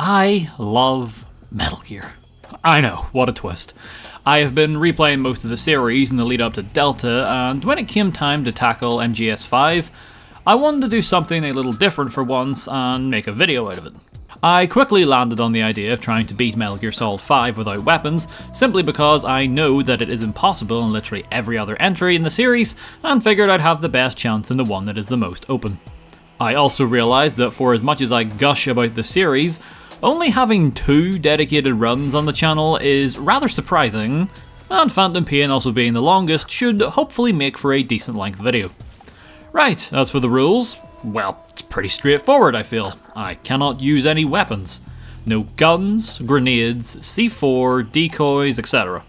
I love Metal Gear. I know, what a twist. I have been replaying most of the series in the lead up to Delta, and when it came time to tackle MGS5, I wanted to do something a little different for once and make a video out of it. I quickly landed on the idea of trying to beat Metal Gear Solid 5 without weapons, simply because I know that it is impossible in literally every other entry in the series, and figured I'd have the best chance in the one that is the most open. I also realised that for as much as I gush about the series, only having 2 dedicated runs on the channel is rather surprising, and Phantom Pain also being the longest should hopefully make for a decent length video. Right, as for the rules, well, it's pretty straightforward I feel. I cannot use any weapons. No guns, grenades, C4, decoys, etc.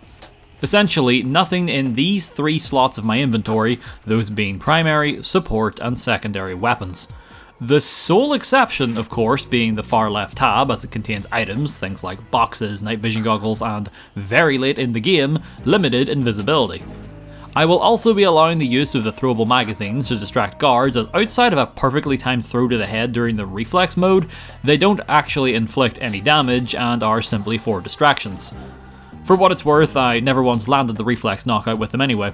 Essentially, nothing in these 3 slots of my inventory, those being primary, support, and secondary weapons. The sole exception, of course, being the far left tab, as it contains items, things like boxes, night vision goggles, and, very late in the game, limited invisibility. I will also be allowing the use of the throwable magazines to distract guards, as outside of a perfectly timed throw to the head during the reflex mode, they don't actually inflict any damage and are simply for distractions. For what it's worth, I never once landed the reflex knockout with them anyway.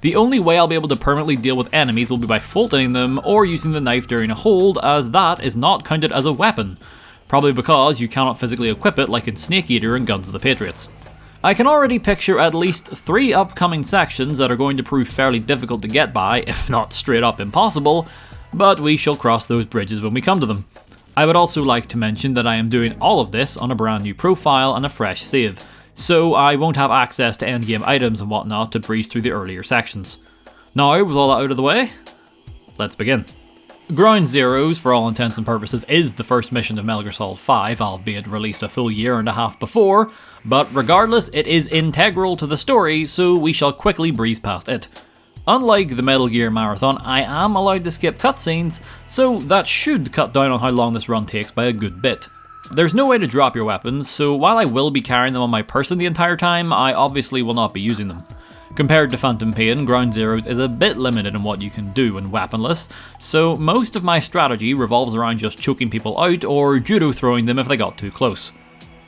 The only way I'll be able to permanently deal with enemies will be by fultoning them or using the knife during a hold, as that is not counted as a weapon, probably because you cannot physically equip it like in Snake Eater and Guns of the Patriots. I can already picture at least 3 upcoming sections that are going to prove fairly difficult to get by, if not straight up impossible, but we shall cross those bridges when we come to them. I would also like to mention that I am doing all of this on a brand new profile and a fresh save, so I won't have access to endgame items and whatnot to breeze through the earlier sections. Now, with all that out of the way, let's begin. Ground Zeroes, for all intents and purposes, is the first mission of Metal Gear Solid 5, albeit released a full year and a half before, but regardless, it is integral to the story, so we shall quickly breeze past it. Unlike the Metal Gear Marathon, I am allowed to skip cutscenes, so that should cut down on how long this run takes by a good bit. There's no way to drop your weapons, so while I will be carrying them on my person the entire time, I obviously will not be using them. Compared to Phantom Pain, Ground Zeroes is a bit limited in what you can do when weaponless, so most of my strategy revolves around just choking people out or judo throwing them if they got too close.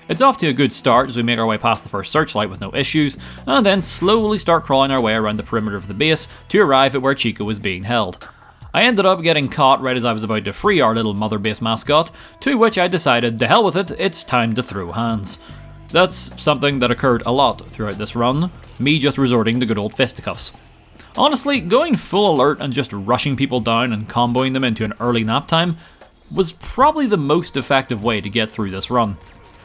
It's off to a good start as we make our way past the first searchlight with no issues, and then slowly start crawling our way around the perimeter of the base to arrive at where Chico was being held. I ended up getting caught right as I was about to free our little mother base mascot, to which I decided, to hell with it, it's time to throw hands. That's something that occurred a lot throughout this run, me just resorting to good old fisticuffs. Honestly, going full alert and just rushing people down and comboing them into an early nap time was probably the most effective way to get through this run.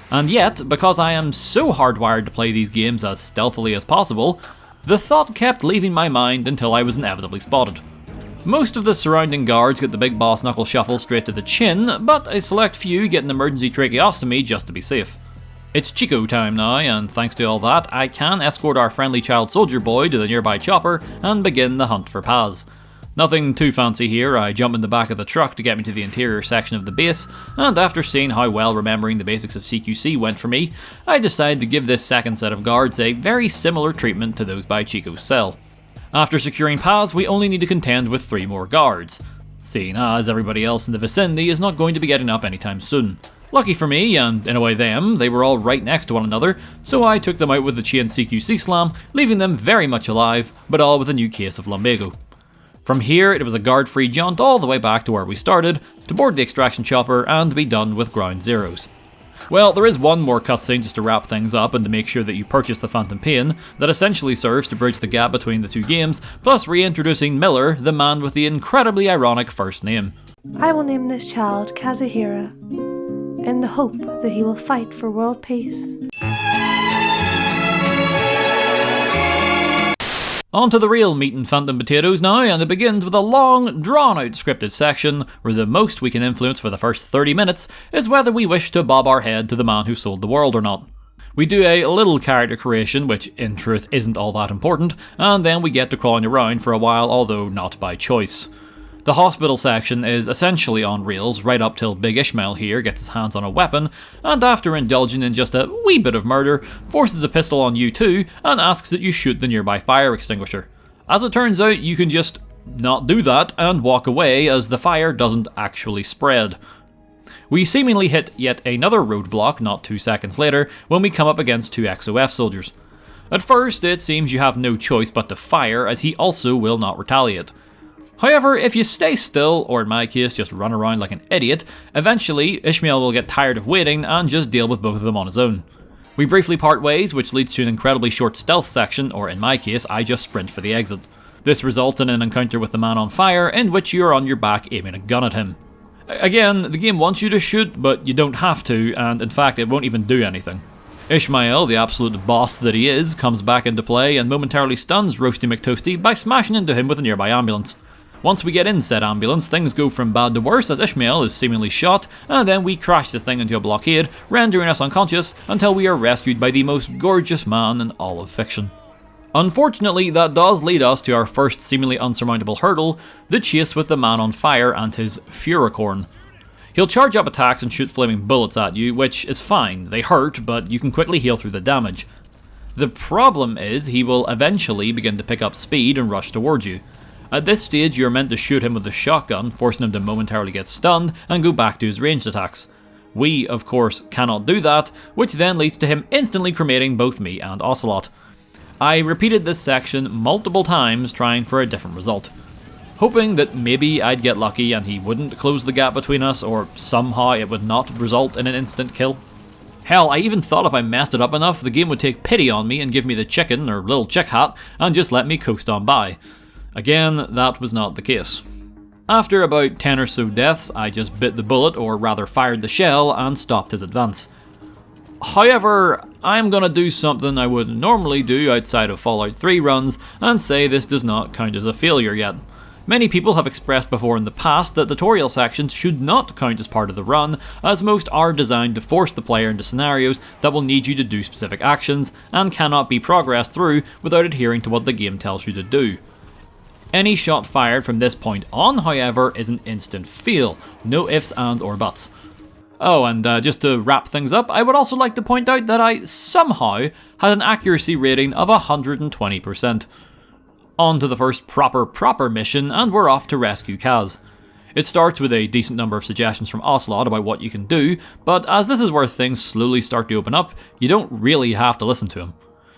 And yet, because I am so hardwired to play these games as stealthily as possible, the thought kept leaving my mind until I was inevitably spotted. Most of the surrounding guards get the big boss knuckle shuffle straight to the chin, but a select few get an emergency tracheostomy just to be safe. It's Chico time now, and thanks to all that, I can escort our friendly child soldier boy to the nearby chopper and begin the hunt for Paz. Nothing too fancy here, I jump in the back of the truck to get me to the interior section of the base, and after seeing how well remembering the basics of CQC went for me, I decide to give this second set of guards a very similar treatment to those by Chico's cell. After securing Paz, we only need to contend with 3 more guards, seeing as everybody else in the vicinity is not going to be getting up anytime soon. Lucky for me, and in a way them, they were all right next to one another, so I took them out with the chain CQC slam, leaving them very much alive, but all with a new case of lumbago. From here, it was a guard-free jaunt all the way back to where we started, to board the extraction chopper and be done with Ground Zeroes. Well, there is one more cutscene just to wrap things up and to make sure that you purchase the Phantom Pain, that essentially serves to bridge the gap between the 2 games, plus reintroducing Miller, the man with the incredibly ironic first name. I will name this child Kazuhira, in the hope that he will fight for world peace. On to the real meat and phantom potatoes now, and it begins with a long, drawn-out scripted section where the most we can influence for the first 30 minutes is whether we wish to bob our head to the man who sold the world or not. We do a little character creation, which in truth isn't all that important, and then we get to crawling around for a while, although not by choice. The hospital section is essentially on rails right up till Big Ishmael here gets his hands on a weapon, and after indulging in just a wee bit of murder, forces a pistol on you too and asks that you shoot the nearby fire extinguisher. As it turns out, you can just not do that and walk away as the fire doesn't actually spread. We seemingly hit yet another roadblock not 2 seconds later when we come up against 2 XOF soldiers. At first, it seems you have no choice but to fire, as he also will not retaliate. However, if you stay still, or in my case just run around like an idiot, eventually Ishmael will get tired of waiting and just deal with both of them on his own. We briefly part ways, which leads to an incredibly short stealth section, or in my case, I just sprint for the exit. This results in an encounter with the man on fire, in which you are on your back aiming a gun at him. Again, the game wants you to shoot, but you don't have to, and in fact it won't even do anything. Ishmael, the absolute boss that he is, comes back into play and momentarily stuns Roasty McToasty by smashing into him with a nearby ambulance. Once we get in said ambulance, things go from bad to worse as Ishmael is seemingly shot, and then we crash the thing into a blockade, rendering us unconscious until we are rescued by the most gorgeous man in all of fiction. Unfortunately, that does lead us to our first seemingly unsurmountable hurdle, the chase with the man on fire and his Furicorn. He'll charge up attacks and shoot flaming bullets at you, which is fine, they hurt, but you can quickly heal through the damage. The problem is, he will eventually begin to pick up speed and rush towards you. At this stage, you are meant to shoot him with a shotgun, forcing him to momentarily get stunned and go back to his ranged attacks. We, of course, cannot do that, which then leads to him instantly cremating both me and Ocelot. I repeated this section multiple times trying for a different result, hoping that maybe I'd get lucky and he wouldn't close the gap between us, or somehow it would not result in an instant kill. Hell, I even thought if I messed it up enough, the game would take pity on me and give me the chicken, or little chick hat, and just let me coast on by. Again, that was not the case. After about 10 or so deaths, I just bit the bullet, or rather fired the shell, and stopped his advance. However, I'm gonna do something I wouldn't normally do outside of Fallout 3 runs, and say this does not count as a failure yet. Many people have expressed before in the past that tutorial sections should not count as part of the run, as most are designed to force the player into scenarios that will need you to do specific actions, and cannot be progressed through without adhering to what the game tells you to do. Any shot fired from this point on, however, is an instant fail, no ifs, ands, or buts. Oh, and just to wrap things up, I would also like to point out that I somehow had an accuracy rating of 120%. On to the first proper mission, and we're off to rescue Kaz. It starts with a decent number of suggestions from Ocelot about what you can do, but as this is where things slowly start to open up, you don't really have to listen to him.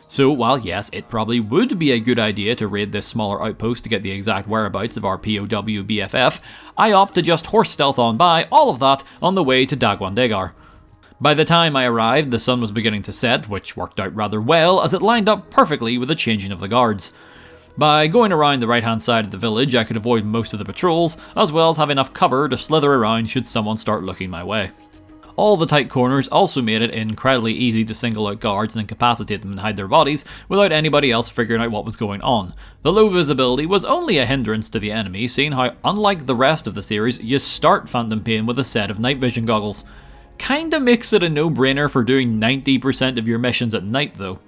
So while yes, it probably would be a good idea to raid this smaller outpost to get the exact whereabouts of our POW BFF, I opt to just horse stealth on by all of that on the way to Dagwan Degar. By the time I arrived, the sun was beginning to set, which worked out rather well as it lined up perfectly with the changing of the guards. By going around the right hand side of the village, I could avoid most of the patrols, as well as have enough cover to slither around should someone start looking my way. All the tight corners also made it incredibly easy to single out guards and incapacitate them and hide their bodies without anybody else figuring out what was going on. The low visibility was only a hindrance to the enemy, seeing how, unlike the rest of the series, you start Phantom Pain with a set of night vision goggles. Kinda makes it a no-brainer for doing 90% of your missions at night though.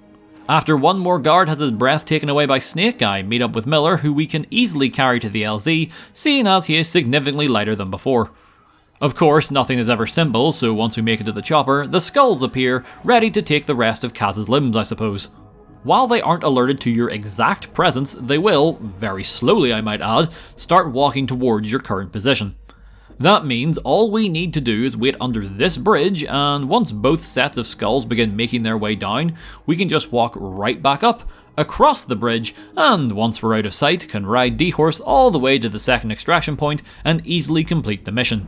After one more guard has his breath taken away by Snake, I meet up with Miller, who we can easily carry to the LZ, seeing as he is significantly lighter than before. Of course, nothing is ever simple, so once we make it to the chopper, the skulls appear, ready to take the rest of Kaz's limbs, I suppose. While they aren't alerted to your exact presence, they will, very slowly I might add, start walking towards your current position. That means all we need to do is wait under this bridge, and once both sets of skulls begin making their way down, we can just walk right back up, across the bridge, and once we're out of sight, can ride D-Horse all the way to the second extraction point and easily complete the mission.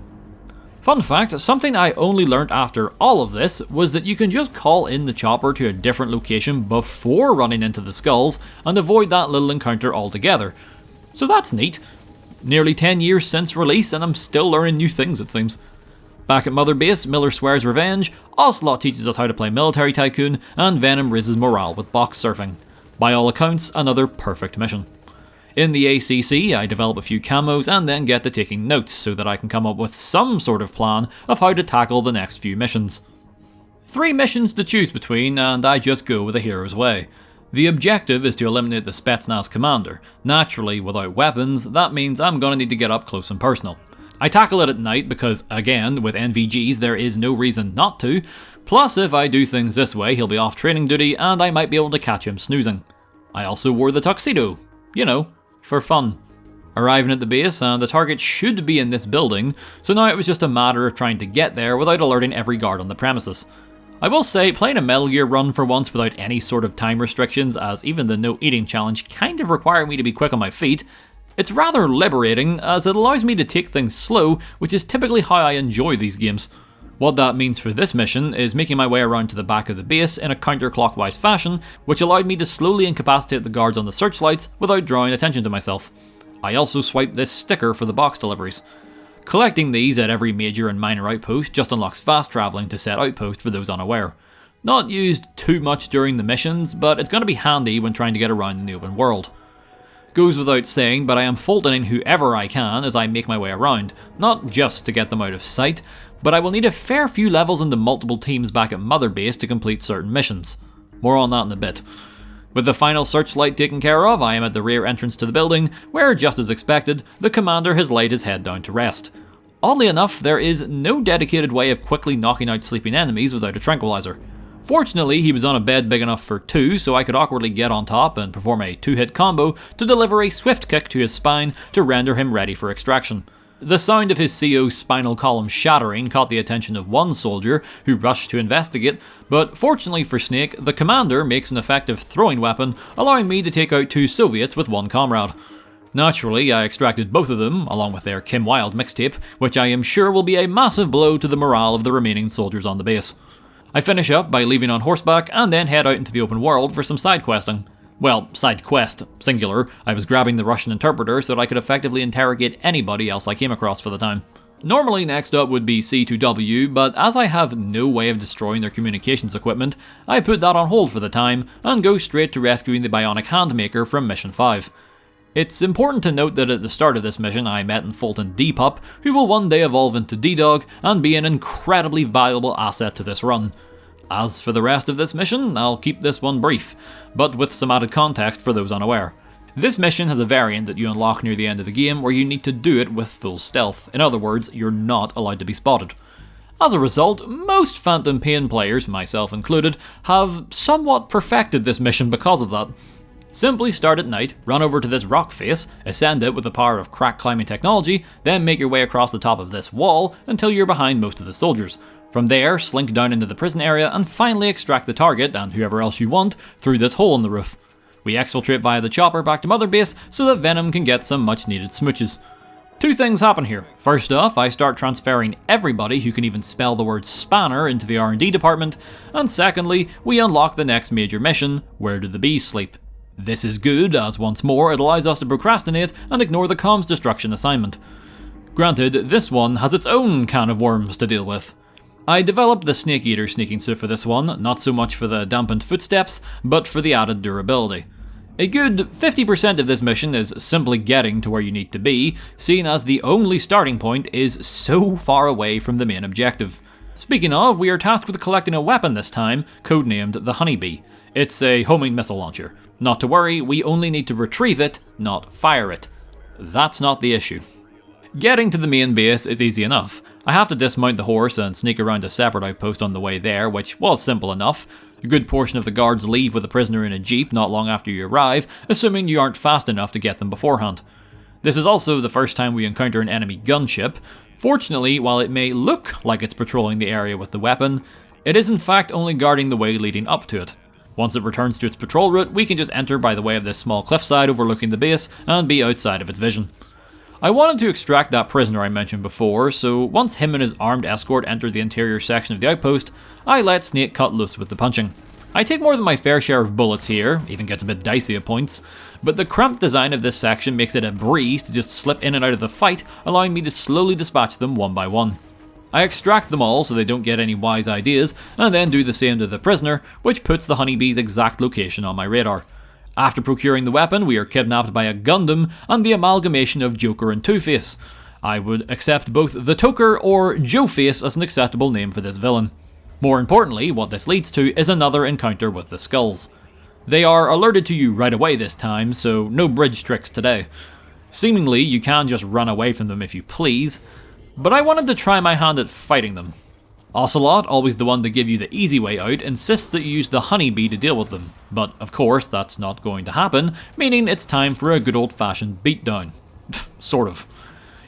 Fun fact, something I only learnt after all of this was that you can just call in the chopper to a different location before running into the skulls and avoid that little encounter altogether. So that's neat. Nearly 10 years since release and I'm still learning new things, it seems. Back at Mother Base, Miller swears revenge, Ocelot teaches us how to play Military Tycoon, and Venom raises morale with box surfing. By all accounts, another perfect mission. In the ACC, I develop a few camos and then get to taking notes so that I can come up with some sort of plan of how to tackle the next few missions. 3 missions to choose between, and I just go with a hero's way. The objective is to eliminate the Spetsnaz commander. Naturally, without weapons, that means I'm gonna need to get up close and personal. I tackle it at night because, again, with NVGs there is no reason not to, plus if I do things this way he'll be off training duty and I might be able to catch him snoozing. I also wore the tuxedo, you know, for fun. Arriving at the base, and the target should be in this building, so now it was just a matter of trying to get there without alerting every guard on the premises. I will say, playing a Metal Gear run for once without any sort of time restrictions, as even the no eating challenge kind of required me to be quick on my feet, it's rather liberating as it allows me to take things slow, which is typically how I enjoy these games. What that means for this mission is making my way around to the back of the base in a counterclockwise fashion, which allowed me to slowly incapacitate the guards on the searchlights without drawing attention to myself. I also swiped this sticker for the box deliveries. Collecting these at every major and minor outpost just unlocks fast travelling to said outpost for those unaware. Not used too much during the missions, but it's going to be handy when trying to get around in the open world. Goes without saying, but I am fultoning whoever I can as I make my way around, not just to get them out of sight, but I will need a fair few levels into multiple teams back at Mother Base to complete certain missions. More on that in a bit. With the final searchlight taken care of, I am at the rear entrance to the building, where, just as expected, the commander has laid his head down to rest. Oddly enough, there is no dedicated way of quickly knocking out sleeping enemies without a tranquilizer. Fortunately, he was on a bed big enough for two, so I could awkwardly get on top and perform a two-hit combo to deliver a swift kick to his spine to render him ready for extraction. The sound of his CO's spinal column shattering caught the attention of one soldier, who rushed to investigate, but fortunately for Snake, the commander makes an effective throwing weapon, allowing me to take out two Soviets with one comrade. Naturally, I extracted both of them, along with their Kim Wilde mixtape, which I am sure will be a massive blow to the morale of the remaining soldiers on the base. I finish up by leaving on horseback and then head out into the open world for some side questing. Well, side quest, singular. I was grabbing the Russian interpreter so that I could effectively interrogate anybody else I came across for the time. Normally next up would be C2W, but as I have no way of destroying their communications equipment, I put that on hold for the time and go straight to rescuing the bionic handmaker from Mission 5. It's important to note that at the start of this mission I met in Fulton D-Pup, who will one day evolve into D-Dog and be an incredibly valuable asset to this run. As for the rest of this mission, I'll keep this one brief, but with some added context for those unaware. This mission has a variant that you unlock near the end of the game where you need to do it with full stealth. In other words, you're not allowed to be spotted. As a result, most Phantom Pain players, myself included, have somewhat perfected this mission because of that. Simply start at night, run over to this rock face, ascend it with the power of crack climbing technology, then make your way across the top of this wall until you're behind most of the soldiers. From there, slink down into the prison area and finally extract the target, and whoever else you want, through this hole in the roof. We exfiltrate via the chopper back to Mother Base so that Venom can get some much needed smooches. Two things happen here. First off, I start transferring everybody who can even spell the word spanner into the R&D department, and secondly, we unlock the next major mission, Where Do the Bees Sleep? This is good, as once more it allows us to procrastinate and ignore the comms destruction assignment. Granted, this one has its own can of worms to deal with. I developed the Snake Eater sneaking suit for this one, not so much for the dampened footsteps, but for the added durability. A good 50% of this mission is simply getting to where you need to be, seeing as the only starting point is so far away from the main objective. Speaking of, we are tasked with collecting a weapon this time, codenamed the Honeybee. It's a homing missile launcher. Not to worry, we only need to retrieve it, not fire it. That's not the issue. Getting to the main base is easy enough. I have to dismount the horse and sneak around a separate outpost on the way there, which was simple enough. A good portion of the guards leave with a prisoner in a jeep not long after you arrive, assuming you aren't fast enough to get them beforehand. This is also the first time we encounter an enemy gunship. Fortunately, while it may look like it's patrolling the area with the weapon, it is in fact only guarding the way leading up to it. Once it returns to its patrol route, we can just enter by the way of this small cliffside overlooking the base and be outside of its vision. I wanted to extract that prisoner I mentioned before, so once him and his armed escort enter the interior section of the outpost, I let Snake cut loose with the punching. I take more than my fair share of bullets here, even gets a bit dicey at points, but the cramped design of this section makes it a breeze to just slip in and out of the fight, allowing me to slowly dispatch them one by one. I extract them all so they don't get any wise ideas, and then do the same to the prisoner, which puts the Honeybee's exact location on my radar. After procuring the weapon, we are kidnapped by a Gundam and the amalgamation of Joker and Two-Face. I would accept both the Toker or Joe-Face as an acceptable name for this villain. More importantly, what this leads to is another encounter with the Skulls. They are alerted to you right away this time, so no bridge tricks today. Seemingly, you can just run away from them if you please, but I wanted to try my hand at fighting them. Ocelot, always the one to give you the easy way out, insists that you use the Honeybee to deal with them, but of course that's not going to happen, meaning it's time for a good old-fashioned beatdown. sort of.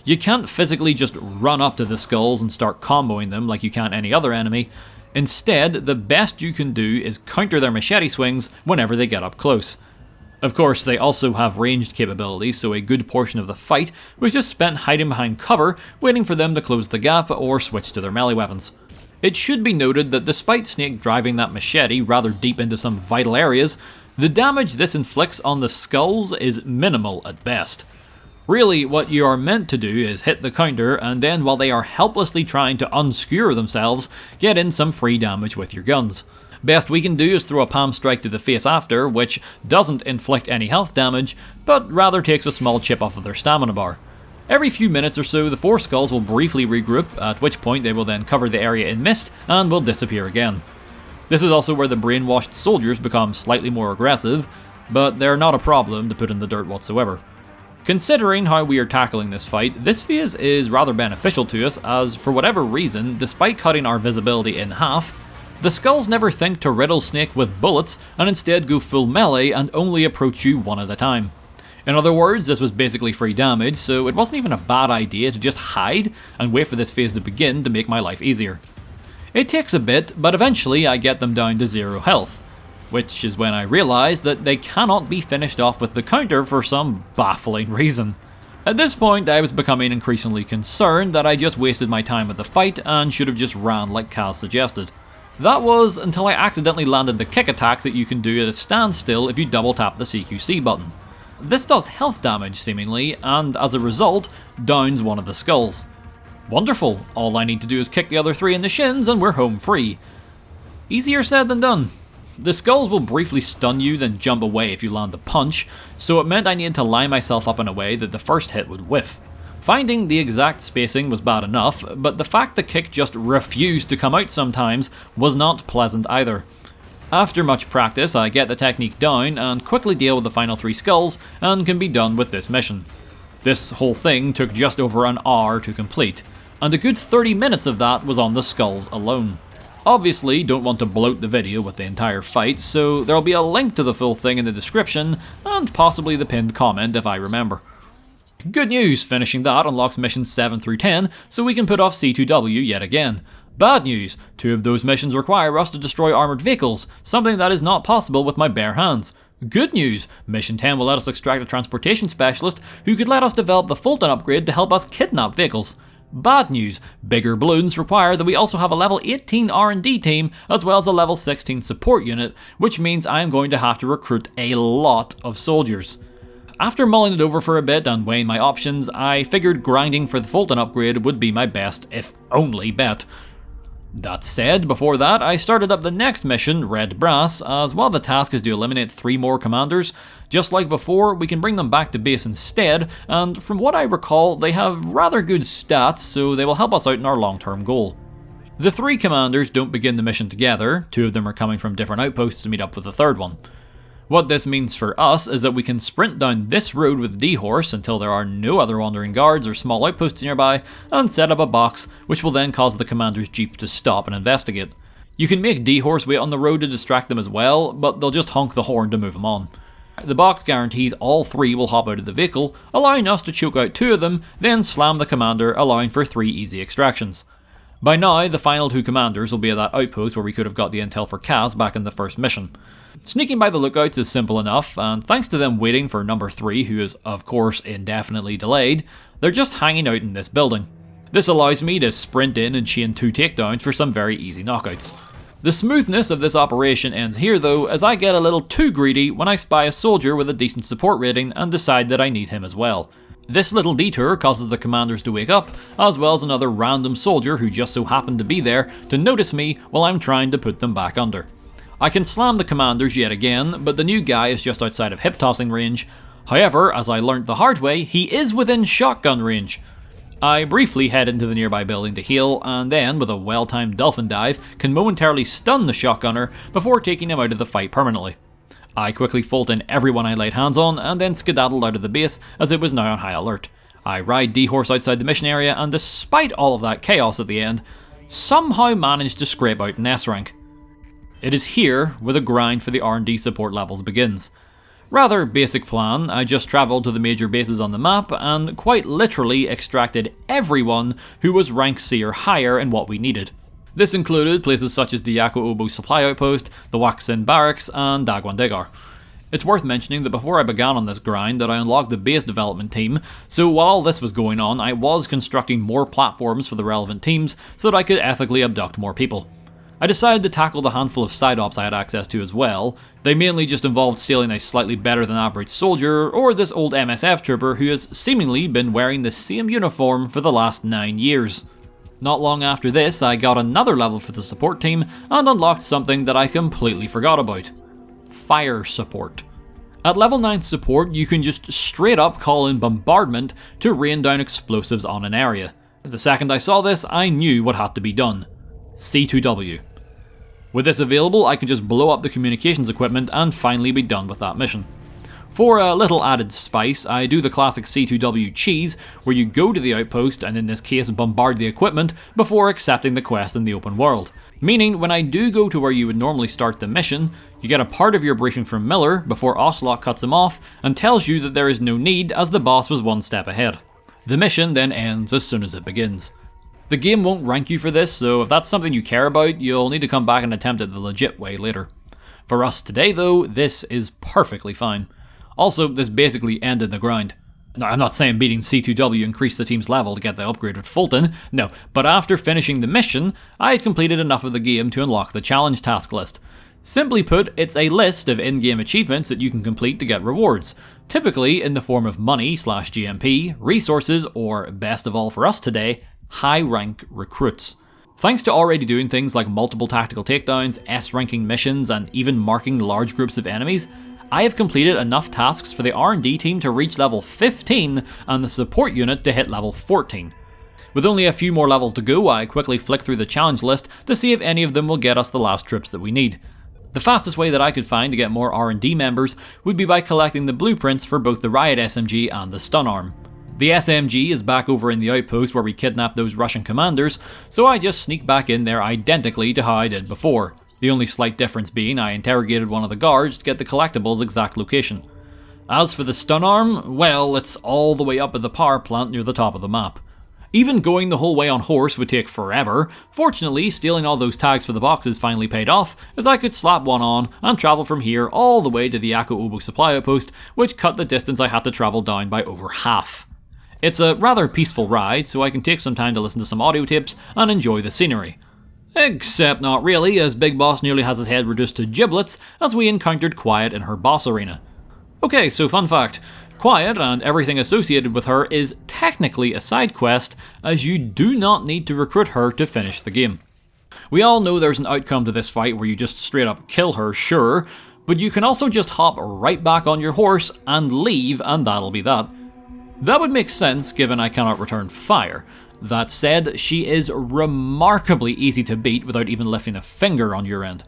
You can't physically just run up to the skulls and start comboing them like you can any other enemy. Instead, the best you can do is counter their machete swings whenever they get up close. Of course, they also have ranged capabilities, so a good portion of the fight was just spent hiding behind cover, waiting for them to close the gap or switch to their melee weapons. It should be noted that despite Snake driving that machete rather deep into some vital areas, the damage this inflicts on the skulls is minimal at best. Really, what you are meant to do is hit the counter, and then while they are helplessly trying to unskewer themselves, get in some free damage with your guns. Best we can do is throw a palm strike to the face after, which doesn't inflict any health damage, but rather takes a small chip off of their stamina bar. Every few minutes or so, the 4 skulls will briefly regroup, at which point they will then cover the area in mist and will disappear again. This is also where the brainwashed soldiers become slightly more aggressive, but they're not a problem to put in the dirt whatsoever. Considering how we are tackling this fight, this phase is rather beneficial to us as, for whatever reason, despite cutting our visibility in half, the skulls never think to riddle Snake with bullets and instead go full melee and only approach you one at a time. In other words, this was basically free damage, so it wasn't even a bad idea to just hide and wait for this phase to begin to make my life easier. It takes a bit, but eventually I get them down to 0 health, which is when I realise that they cannot be finished off with the counter for some baffling reason. At this point, I was becoming increasingly concerned that I just wasted my time at the fight and should have just ran like Kaz suggested. That was until I accidentally landed the kick attack that you can do at a standstill if you double tap the CQC button. This does health damage seemingly, and as a result, downs one of the skulls. Wonderful, all I need to do is kick the other 3 in the shins and we're home free. Easier said than done. The skulls will briefly stun you then jump away if you land the punch, so it meant I needed to line myself up in a way that the first hit would whiff. Finding the exact spacing was bad enough, but the fact the kick just refused to come out sometimes was not pleasant either. After much practice, I get the technique down and quickly deal with the final 3 skulls and can be done with this mission. This whole thing took just over an hour to complete, and a good 30 minutes of that was on the skulls alone. Obviously, don't want to bloat the video with the entire fight, so there'll be a link to the full thing in the description, and possibly the pinned comment if I remember. Good news, finishing that unlocks missions 7 through 10, so we can put off C2W yet again. Bad news, 2 of those missions require us to destroy armoured vehicles, something that is not possible with my bare hands. Good news, mission 10 will let us extract a transportation specialist who could let us develop the Fulton upgrade to help us kidnap vehicles. Bad news, bigger balloons require that we also have a level 18 R&D team as well as a level 16 support unit, which means I am going to have to recruit a lot of soldiers. After mulling it over for a bit and weighing my options, I figured grinding for the Fulton upgrade would be my best, if only, bet. That said, before that, I started up the next mission, Red Brass, as while the task is to eliminate 3 more commanders, just like before, we can bring them back to base instead, and from what I recall, they have rather good stats, so they will help us out in our long-term goal. The 3 commanders don't begin the mission together, 2 of them are coming from different outposts to meet up with the 3rd one. What this means for us is that we can sprint down this road with D-Horse until there are no other wandering guards or small outposts nearby, and set up a box, which will then cause the commander's jeep to stop and investigate. You can make D-Horse wait on the road to distract them as well, but they'll just honk the horn to move them on. The box guarantees all 3 will hop out of the vehicle, allowing us to choke out 2 of them, then slam the commander, allowing for 3 easy extractions. By now, the final 2 commanders will be at that outpost where we could have got the intel for Kaz back in the first mission. Sneaking by the lookouts is simple enough, and thanks to them waiting for number 3, who is of course indefinitely delayed, they're just hanging out in this building. This allows me to sprint in and chain 2 takedowns for some very easy knockouts. The smoothness of this operation ends here though, as I get a little too greedy when I spy a soldier with a decent support rating and decide that I need him as well. This little detour causes the commanders to wake up, as well as another random soldier who just so happened to be there to notice me while I'm trying to put them back under. I can slam the commanders yet again, but the new guy is just outside of hip tossing range. However, as I learnt the hard way, he is within shotgun range. I briefly head into the nearby building to heal, and then, with a well-timed dolphin dive, can momentarily stun the shotgunner before taking him out of the fight permanently. I quickly Fulton everyone I laid hands on, and then skedaddled out of the base as it was now on high alert. I ride D-Horse outside the mission area, and despite all of that chaos at the end, somehow managed to scrape out an S rank. It is here where the grind for the R&D support levels begins. Rather basic plan, I just travelled to the major bases on the map and quite literally extracted everyone who was rank C or higher in what we needed. This included places such as the Yako-Obo supply outpost, the Waksin barracks, and Dagwandegar. It's worth mentioning that before I began on this grind that I unlocked the base development team, so while all this was going on I was constructing more platforms for the relevant teams so that I could ethically abduct more people. I decided to tackle the handful of side ops I had access to as well. They mainly just involved stealing a slightly better than average soldier, or this old MSF trooper who has seemingly been wearing the same uniform for the last 9 years. Not long after this, I got another level for the support team and unlocked something that I completely forgot about. Fire support. At level 9 support, you can just straight up call in bombardment to rain down explosives on an area. The second I saw this, I knew what had to be done. C2W. With this available, I can just blow up the communications equipment and finally be done with that mission. For a little added spice, I do the classic C2W cheese, where you go to the outpost and in this case bombard the equipment before accepting the quest in the open world. Meaning, when I do go to where you would normally start the mission, you get a part of your briefing from Miller before Ocelot cuts him off and tells you that there is no need as the boss was one step ahead. The mission then ends as soon as it begins. The game won't rank you for this, so if that's something you care about, you'll need to come back and attempt it the legit way later. For us today though, this is perfectly fine. Also, this basically ended the grind. Now, I'm not saying beating C2W increased the team's level to get the upgrade with Fulton, no, but after finishing the mission, I had completed enough of the game to unlock the challenge task list. Simply put, it's a list of in-game achievements that you can complete to get rewards, typically in the form of money/GMP, resources, or best of all for us today, high-rank recruits. Thanks to already doing things like multiple tactical takedowns, S-ranking missions, and even marking large groups of enemies, I have completed enough tasks for the R&D team to reach level 15 and the support unit to hit level 14. With only a few more levels to go, I quickly flick through the challenge list to see if any of them will get us the last trips that we need. The fastest way that I could find to get more R&D members would be by collecting the blueprints for both the Riot SMG and the Stun Arm. The SMG is back over in the outpost where we kidnapped those Russian commanders, so I just sneak back in there identically to how I did before. The only slight difference being I interrogated one of the guards to get the collectible's exact location. As for the Stun Arm, well, it's all the way up at the power plant near the top of the map. Even going the whole way on horse would take forever. Fortunately, stealing all those tags for the boxes finally paid off, as I could slap one on and travel from here all the way to the Yako-Obo supply outpost, which cut the distance I had to travel down by over half. It's a rather peaceful ride, so I can take some time to listen to some audio tapes and enjoy the scenery. Except not really, as Big Boss nearly has his head reduced to giblets as we encountered Quiet in her boss arena. Okay, so fun fact. Quiet, and everything associated with her, is technically a side quest, as you do not need to recruit her to finish the game. We all know there's an outcome to this fight where you just straight up kill her, sure, but you can also just hop right back on your horse and leave, and that'll be that. That would make sense given I cannot return fire. That said, she is remarkably easy to beat without even lifting a finger on your end.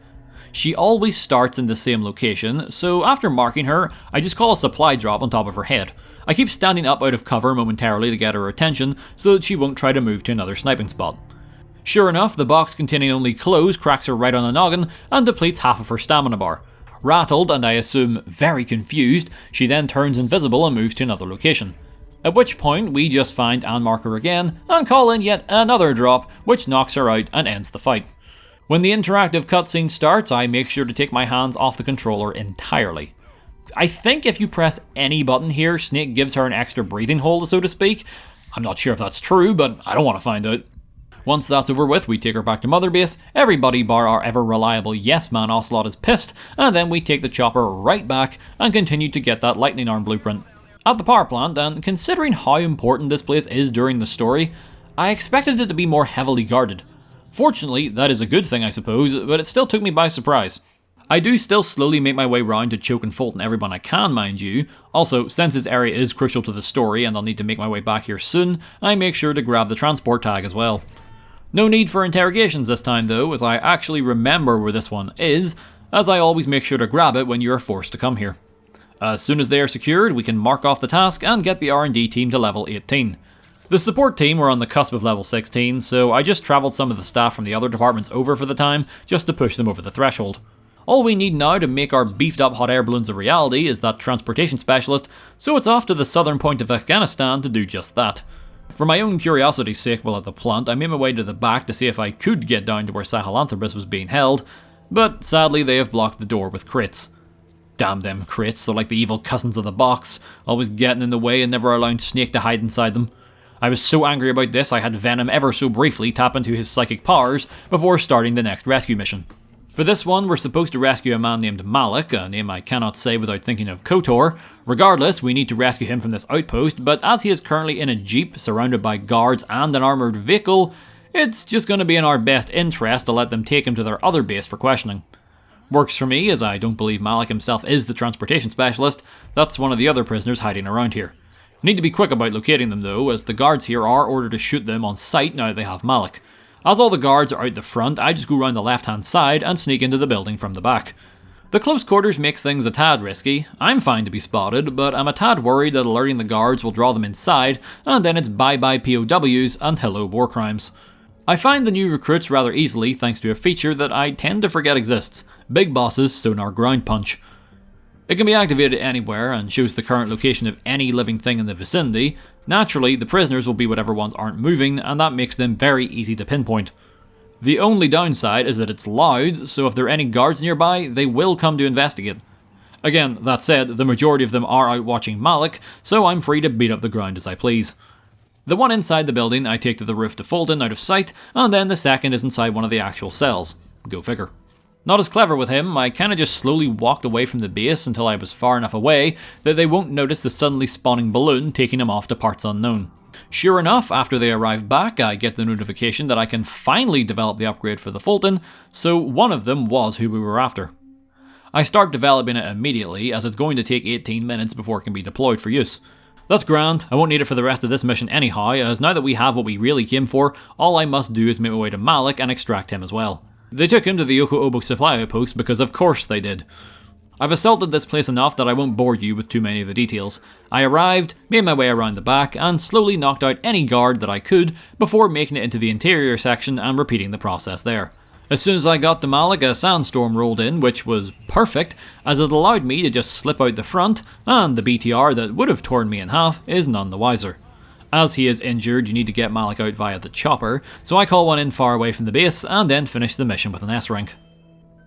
She always starts in the same location, so after marking her, I just call a supply drop on top of her head. I keep standing up out of cover momentarily to get her attention so that she won't try to move to another sniping spot. Sure enough, the box containing only clothes cracks her right on the noggin and depletes half of her stamina bar. Rattled, and I assume very confused, she then turns invisible and moves to another location. At which point, we just find and mark her again, and call in yet another drop, which knocks her out and ends the fight. When the interactive cutscene starts, I make sure to take my hands off the controller entirely. I think if you press any button here, Snake gives her an extra breathing hold, so to speak. I'm not sure if that's true, but I don't want to find out. Once that's over with, we take her back to Mother Base, everybody bar our ever-reliable yes-man Ocelot is pissed, and then we take the chopper right back and continue to get that lightning arm blueprint. At the power plant, and considering how important this place is during the story, I expected it to be more heavily guarded. Fortunately, that is a good thing I suppose, but it still took me by surprise. I do still slowly make my way round to choke and Fulton everyone I can, mind you. Also, since this area is crucial to the story and I'll need to make my way back here soon, I make sure to grab the transport tag as well. No need for interrogations this time though, as I actually remember where this one is, as I always make sure to grab it when you are forced to come here. As soon as they are secured, we can mark off the task and get the R&D team to level 18. The support team were on the cusp of level 16, so I just travelled some of the staff from the other departments over for the time, just to push them over the threshold. All we need now to make our beefed up hot air balloons a reality is that transportation specialist, so it's off to the southern point of Afghanistan to do just that. For my own curiosity's sake while at the plant, I made my way to the back to see if I could get down to where Sahalanthropus was being held, but sadly they have blocked the door with crates. Damn them crates, they're like the evil cousins of the box, always getting in the way and never allowing Snake to hide inside them. I was so angry about this I had Venom ever so briefly tap into his psychic powers before starting the next rescue mission. For this one, we're supposed to rescue a man named Malik, a name I cannot say without thinking of KOTOR. Regardless, we need to rescue him from this outpost, but as he is currently in a jeep surrounded by guards and an armoured vehicle, it's just going to be in our best interest to let them take him to their other base for questioning. Works for me, as I don't believe Malik himself is the transportation specialist. That's one of the other prisoners hiding around here. I need to be quick about locating them though, as the guards here are ordered to shoot them on sight now that they have Malik. As all the guards are out the front, I just go around the left hand side and sneak into the building from the back. The close quarters makes things a tad risky. I'm fine to be spotted, but I'm a tad worried that alerting the guards will draw them inside, and then it's bye bye POWs and hello war crimes. I find the new recruits rather easily thanks to a feature that I tend to forget exists: Big Boss's Sonar Ground Punch. It can be activated anywhere and shows the current location of any living thing in the vicinity. Naturally, the prisoners will be whatever ones aren't moving, and that makes them very easy to pinpoint. The only downside is that it's loud, so if there are any guards nearby, they will come to investigate. Again, that said, the majority of them are out watching Malik, so I'm free to beat up the ground as I please. The one inside the building I take to the roof to Fulton out of sight, and then the second is inside one of the actual cells. Go figure. Not as clever with him, I kinda just slowly walked away from the base until I was far enough away that they won't notice the suddenly spawning balloon taking him off to parts unknown. Sure enough, after they arrive back, I get the notification that I can finally develop the upgrade for the Fulton, so one of them was who we were after. I start developing it immediately, as it's going to take 18 minutes before it can be deployed for use. That's grand, I won't need it for the rest of this mission anyhow, as now that we have what we really came for, all I must do is make my way to Malik and extract him as well. They took him to the Oko supply outpost because of course they did. I've assaulted this place enough that I won't bore you with too many of the details. I arrived, made my way around the back, and slowly knocked out any guard that I could before making it into the interior section and repeating the process there. As soon as I got to Malik, a sandstorm rolled in, which was perfect, as it allowed me to just slip out the front, and the BTR that would have torn me in half is none the wiser. As he is injured, you need to get Malik out via the chopper, so I call one in far away from the base and then finish the mission with an S rank.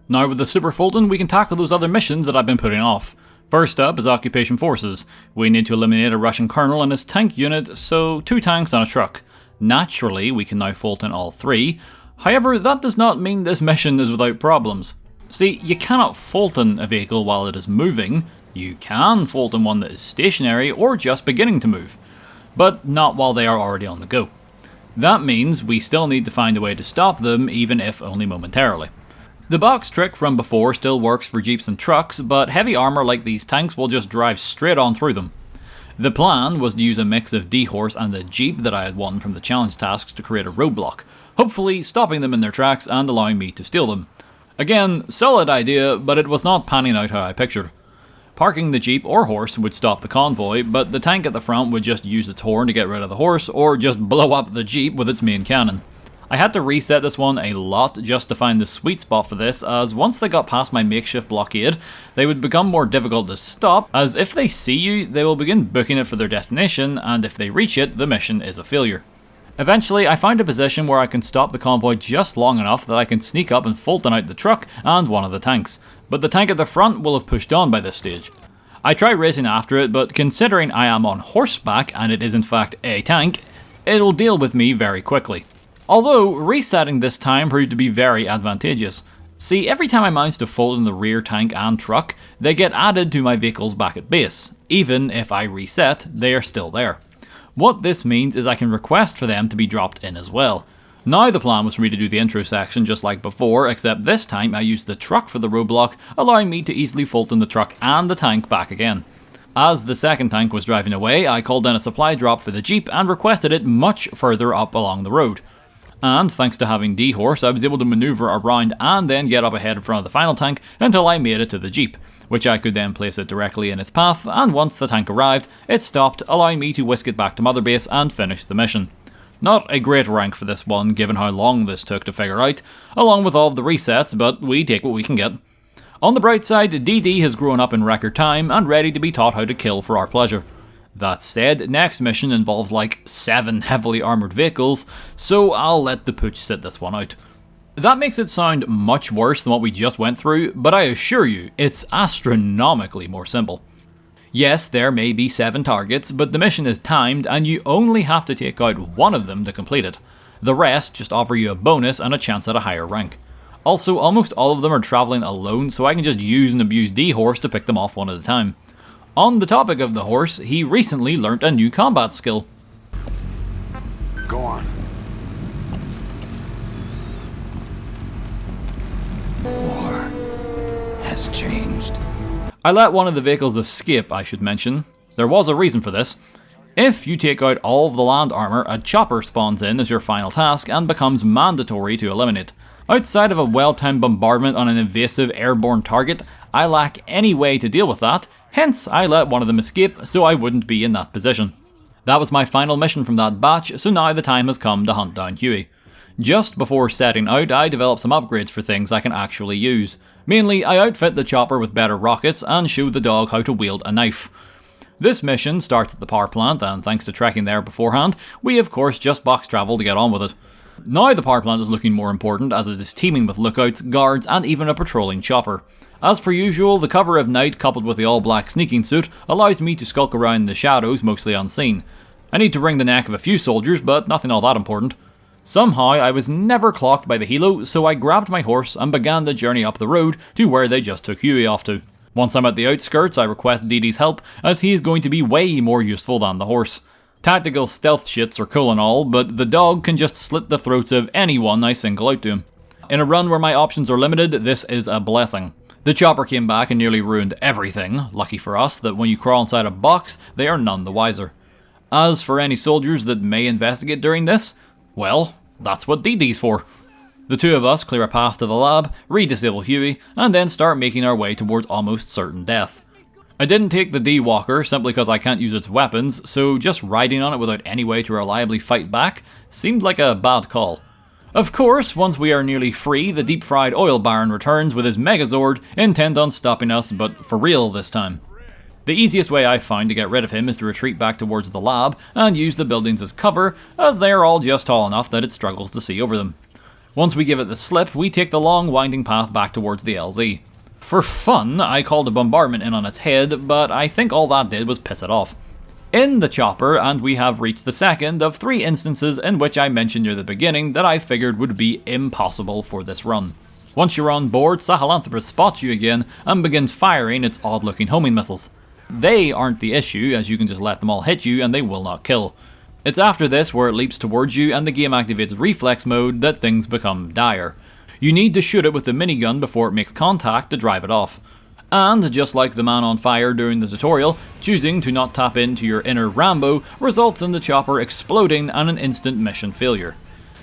Now with the Super Fulton, we can tackle those other missions that I've been putting off. First up is Occupation Forces. We need to eliminate a Russian colonel and his tank unit, so 2 tanks and a truck. Naturally, we can now Fulton all 3. However, that does not mean this mission is without problems. See, you cannot Fulton a vehicle while it is moving. You can Fulton one that is stationary or just beginning to move, but not while they are already on the go. That means we still need to find a way to stop them, even if only momentarily. The box trick from before still works for jeeps and trucks, but heavy armour like these tanks will just drive straight on through them. The plan was to use a mix of D-Horse and the jeep that I had won from the challenge tasks to create a roadblock, hopefully stopping them in their tracks and allowing me to steal them. Again, solid idea, but it was not panning out how I pictured. Parking the jeep or horse would stop the convoy, but the tank at the front would just use its horn to get rid of the horse, or just blow up the jeep with its main cannon. I had to reset this one a lot just to find the sweet spot for this, as once they got past my makeshift blockade, they would become more difficult to stop, as if they see you, they will begin booking it for their destination, and if they reach it, the mission is a failure. Eventually, I found a position where I can stop the convoy just long enough that I can sneak up and Fulton out the truck and one of the tanks, but the tank at the front will have pushed on by this stage. I try racing after it, but considering I am on horseback and it is in fact a tank, it will deal with me very quickly. Although, resetting this time proved to be very advantageous. See, every time I manage to Fulton the rear tank and truck, they get added to my vehicles back at base. Even if I reset, they are still there. What this means is I can request for them to be dropped in as well. Now the plan was for me to do the intro section just like before, except this time I used the truck for the roadblock, allowing me to easily Fulton the truck and the tank back again. As the second tank was driving away, I called in a supply drop for the jeep and requested it much further up along the road. And thanks to having D-Horse, I was able to maneuver around and then get up ahead in front of the final tank until I made it to the jeep, which I could then place it directly in its path, and once the tank arrived, it stopped, allowing me to whisk it back to Mother Base and finish the mission. Not a great rank for this one, given how long this took to figure out, along with all of the resets, but we take what we can get. On the bright side, DD has grown up in record time and ready to be taught how to kill for our pleasure. That said, next mission involves like 7 heavily armoured vehicles, so I'll let the pooch sit this one out. That makes it sound much worse than what we just went through, but I assure you, it's astronomically more simple. Yes, there may be 7 targets, but the mission is timed and you only have to take out one of them to complete it. The rest just offer you a bonus and a chance at a higher rank. Also, almost all of them are travelling alone, so I can just use and abuse D-Horse to pick them off one at a time. On the topic of the horse, he recently learnt a new combat skill. Go on. War has changed. I let one of the vehicles escape, I should mention. There was a reason for this. If you take out all of the land armour, a chopper spawns in as your final task and becomes mandatory to eliminate. Outside of a well-timed bombardment on an invasive airborne target, I lack any way to deal with that, hence I let one of them escape so I wouldn't be in that position. That was my final mission from that batch, so now the time has come to hunt down Huey. Just before setting out, I developed some upgrades for things I can actually use. Mainly, I outfit the chopper with better rockets and show the dog how to wield a knife. This mission starts at the power plant, and thanks to trekking there beforehand, we of course just box travel to get on with it. Now the power plant is looking more important as it is teeming with lookouts, guards and even a patrolling chopper. As per usual, the cover of night coupled with the all-black sneaking suit allows me to skulk around the shadows mostly unseen. I need to wring the neck of a few soldiers, but nothing all that important. Somehow I was never clocked by the helo, so I grabbed my horse and began the journey up the road to where they just took Huey off to. Once I'm at the outskirts, I request DD's help, as he is going to be way more useful than the horse. Tactical stealth shits are cool and all, but the dog can just slit the throats of anyone I single out to him. In a run where my options are limited, this is a blessing. The chopper came back and nearly ruined everything, lucky for us that when you crawl inside a box, they are none the wiser. As for any soldiers that may investigate during this, well, that's what DD's for. The two of us clear a path to the lab, re-disable Huey, and then start making our way towards almost certain death. I didn't take the D-Walker simply because I can't use its weapons, so just riding on it without any way to reliably fight back seemed like a bad call. Of course, once we are nearly free, the deep-fried oil baron returns with his Megazord, intent on stopping us, but for real this time. The easiest way I've found to get rid of him is to retreat back towards the lab and use the buildings as cover, as they are all just tall enough that it struggles to see over them. Once we give it the slip, we take the long winding path back towards the LZ. For fun, I called a bombardment in on its head, but I think all that did was piss it off. In the chopper, and we have reached the second of 3 instances in which I mentioned near the beginning that I figured would be impossible for this run. Once you're on board, Sahalanthropus spots you again and begins firing its odd-looking homing missiles. They aren't the issue, as you can just let them all hit you and they will not kill. It's after this where it leaps towards you and the game activates reflex mode that things become dire. You need to shoot it with the minigun before it makes contact to drive it off. And, just like the man on fire during the tutorial, choosing to not tap into your inner Rambo results in the chopper exploding and an instant mission failure.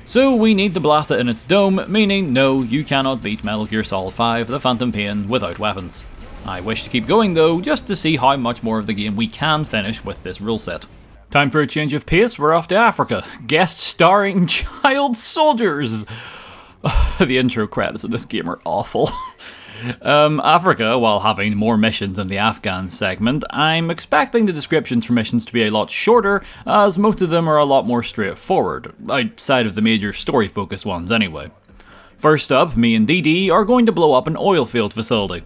So we need to blast it in its dome, meaning no, you cannot beat Metal Gear Solid 5 The Phantom Pain without weapons. I wish to keep going though, just to see how much more of the game we can finish with this rule set. Time for a change of pace, we're off to Africa. Guest starring child soldiers! The intro credits of this game are awful. Africa, while having more missions than the Afghan segment, I'm expecting the descriptions for missions to be a lot shorter, as most of them are a lot more straightforward, outside of the major story-focused ones anyway. First up, me and DD are going to blow up an oil field facility.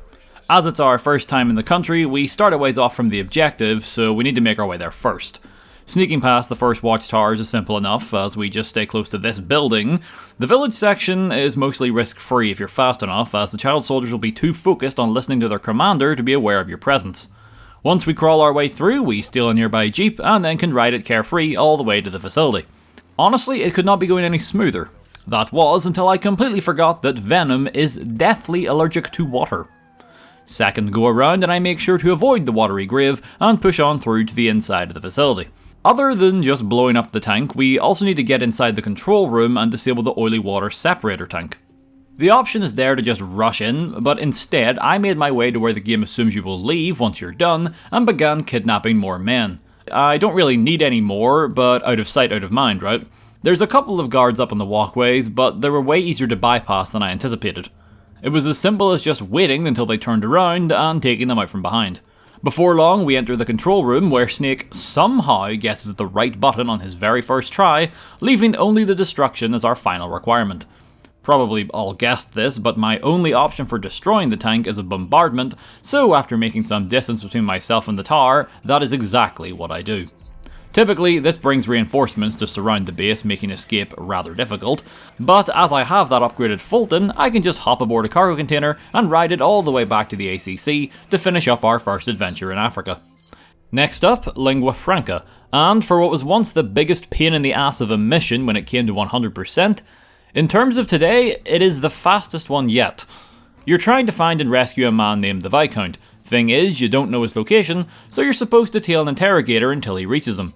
As it's our first time in the country, we start a ways off from the objective, so we need to make our way there first. Sneaking past the first watchtowers is simple enough, as we just stay close to this building. The village section is mostly risk-free if you're fast enough, as the child soldiers will be too focused on listening to their commander to be aware of your presence. Once we crawl our way through, we steal a nearby jeep, and then can ride it carefree all the way to the facility. Honestly, it could not be going any smoother. That was until I completely forgot that Venom is deathly allergic to water. Second go around and I make sure to avoid the watery grave and push on through to the inside of the facility. Other than just blowing up the tank, we also need to get inside the control room and disable the oily water separator tank. The option is there to just rush in, but instead I made my way to where the game assumes you will leave once you're done and began kidnapping more men. I don't really need any more, but out of sight, out of mind, right? There's a couple of guards up on the walkways, but they were way easier to bypass than I anticipated. It was as simple as just waiting until they turned around and taking them out from behind. Before long, we enter the control room where Snake somehow guesses the right button on his very first try, leaving only the destruction as our final requirement. Probably all guessed this, but my only option for destroying the tank is a bombardment, so after making some distance between myself and the tower, that is exactly what I do. Typically, this brings reinforcements to surround the base, making escape rather difficult, but as I have that upgraded Fulton, I can just hop aboard a cargo container and ride it all the way back to the ACC to finish up our first adventure in Africa. Next up, Lingua Franca, and for what was once the biggest pain in the ass of a mission when it came to 100%, in terms of today, it is the fastest one yet. You're trying to find and rescue a man named the Viscount. Thing is, you don't know his location, so you're supposed to tail an interrogator until he reaches him.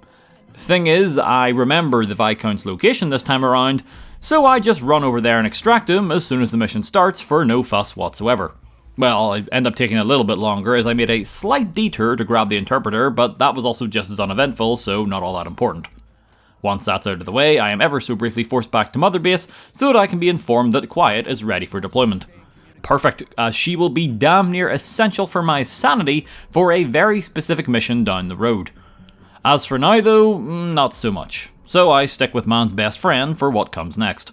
Thing is, I remember the Viscount's location this time around, so I just run over there and extract him as soon as the mission starts for no fuss whatsoever. Well, I end up taking a little bit longer as I made a slight detour to grab the interpreter, but that was also just as uneventful, so not all that important. Once that's out of the way, I am ever so briefly forced back to Mother Base so that I can be informed that Quiet is ready for deployment. Perfect, as she will be damn near essential for my sanity for a very specific mission down the road. As for now though, not so much. So I stick with man's best friend for what comes next.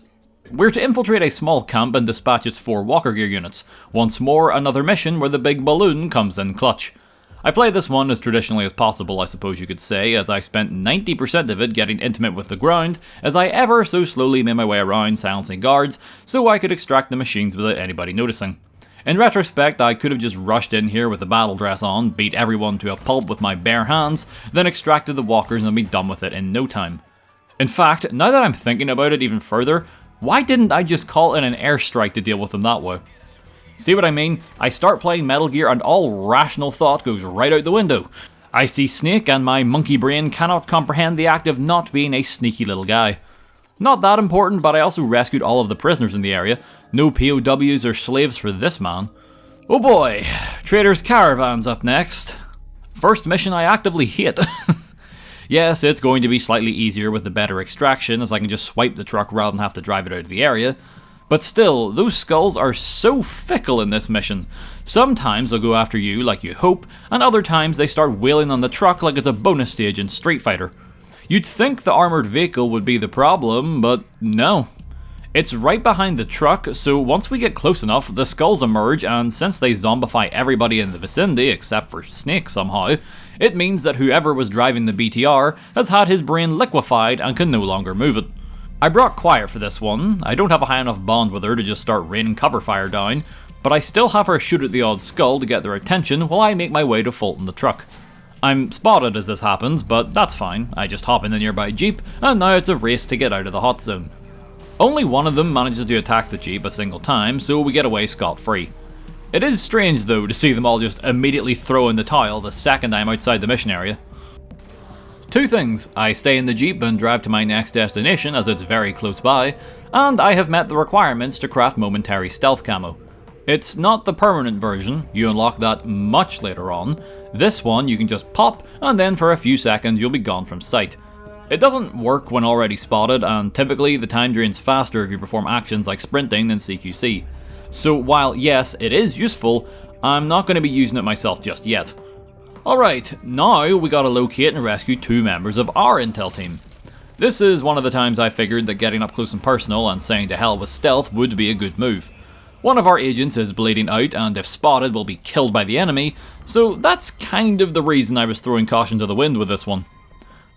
We're to infiltrate a small camp and dispatch its 4 walker gear units. Once more, another mission where the big balloon comes in clutch. I play this one as traditionally as possible, I suppose you could say, as I spent 90% of it getting intimate with the ground, as I ever so slowly made my way around silencing guards, so I could extract the machines without anybody noticing. In retrospect, I could have just rushed in here with the battle dress on, beat everyone to a pulp with my bare hands, then extracted the walkers and be done with it in no time. In fact, now that I'm thinking about it even further, why didn't I just call in an airstrike to deal with them that way? See what I mean? I start playing Metal Gear and all rational thought goes right out the window. I see Snake and my monkey brain cannot comprehend the act of not being a sneaky little guy. Not that important, but I also rescued all of the prisoners in the area. No POWs or slaves for this man. Oh boy, Trader's Caravan's up next. First mission I actively hate. Yes, it's going to be slightly easier with the better extraction, as I can just swipe the truck rather than have to drive it out of the area. But still, those skulls are so fickle in this mission. Sometimes they'll go after you like you hope, and other times they start wailing on the truck like it's a bonus stage in Street Fighter. You'd think the armoured vehicle would be the problem, but no. It's right behind the truck, so once we get close enough, the skulls emerge, and since they zombify everybody in the vicinity except for Snake somehow, it means that whoever was driving the BTR has had his brain liquefied and can no longer move it. I brought Quiet for this one. I don't have a high enough bond with her to just start raining cover fire down, but I still have her shoot at the odd skull to get their attention while I make my way to Fulton the truck. I'm spotted as this happens, but that's fine. I just hop in the nearby jeep, and now it's a race to get out of the hot zone. Only one of them manages to attack the jeep a single time, so we get away scot-free. It is strange though to see them all just immediately throw in the towel the second I'm outside the mission area. Two things: I stay in the jeep and drive to my next destination as it's very close by, and I have met the requirements to craft momentary stealth camo. It's not the permanent version, you unlock that much later on. This one you can just pop, and then for a few seconds you'll be gone from sight. It doesn't work when already spotted, and typically the time drains faster if you perform actions like sprinting and CQC. So while yes, it is useful, I'm not going to be using it myself just yet. Alright, now we gotta locate and rescue 2 members of our intel team. This is one of the times I figured that getting up close and personal and saying to hell with stealth would be a good move. One of our agents is bleeding out and if spotted will be killed by the enemy, so that's kind of the reason I was throwing caution to the wind with this one.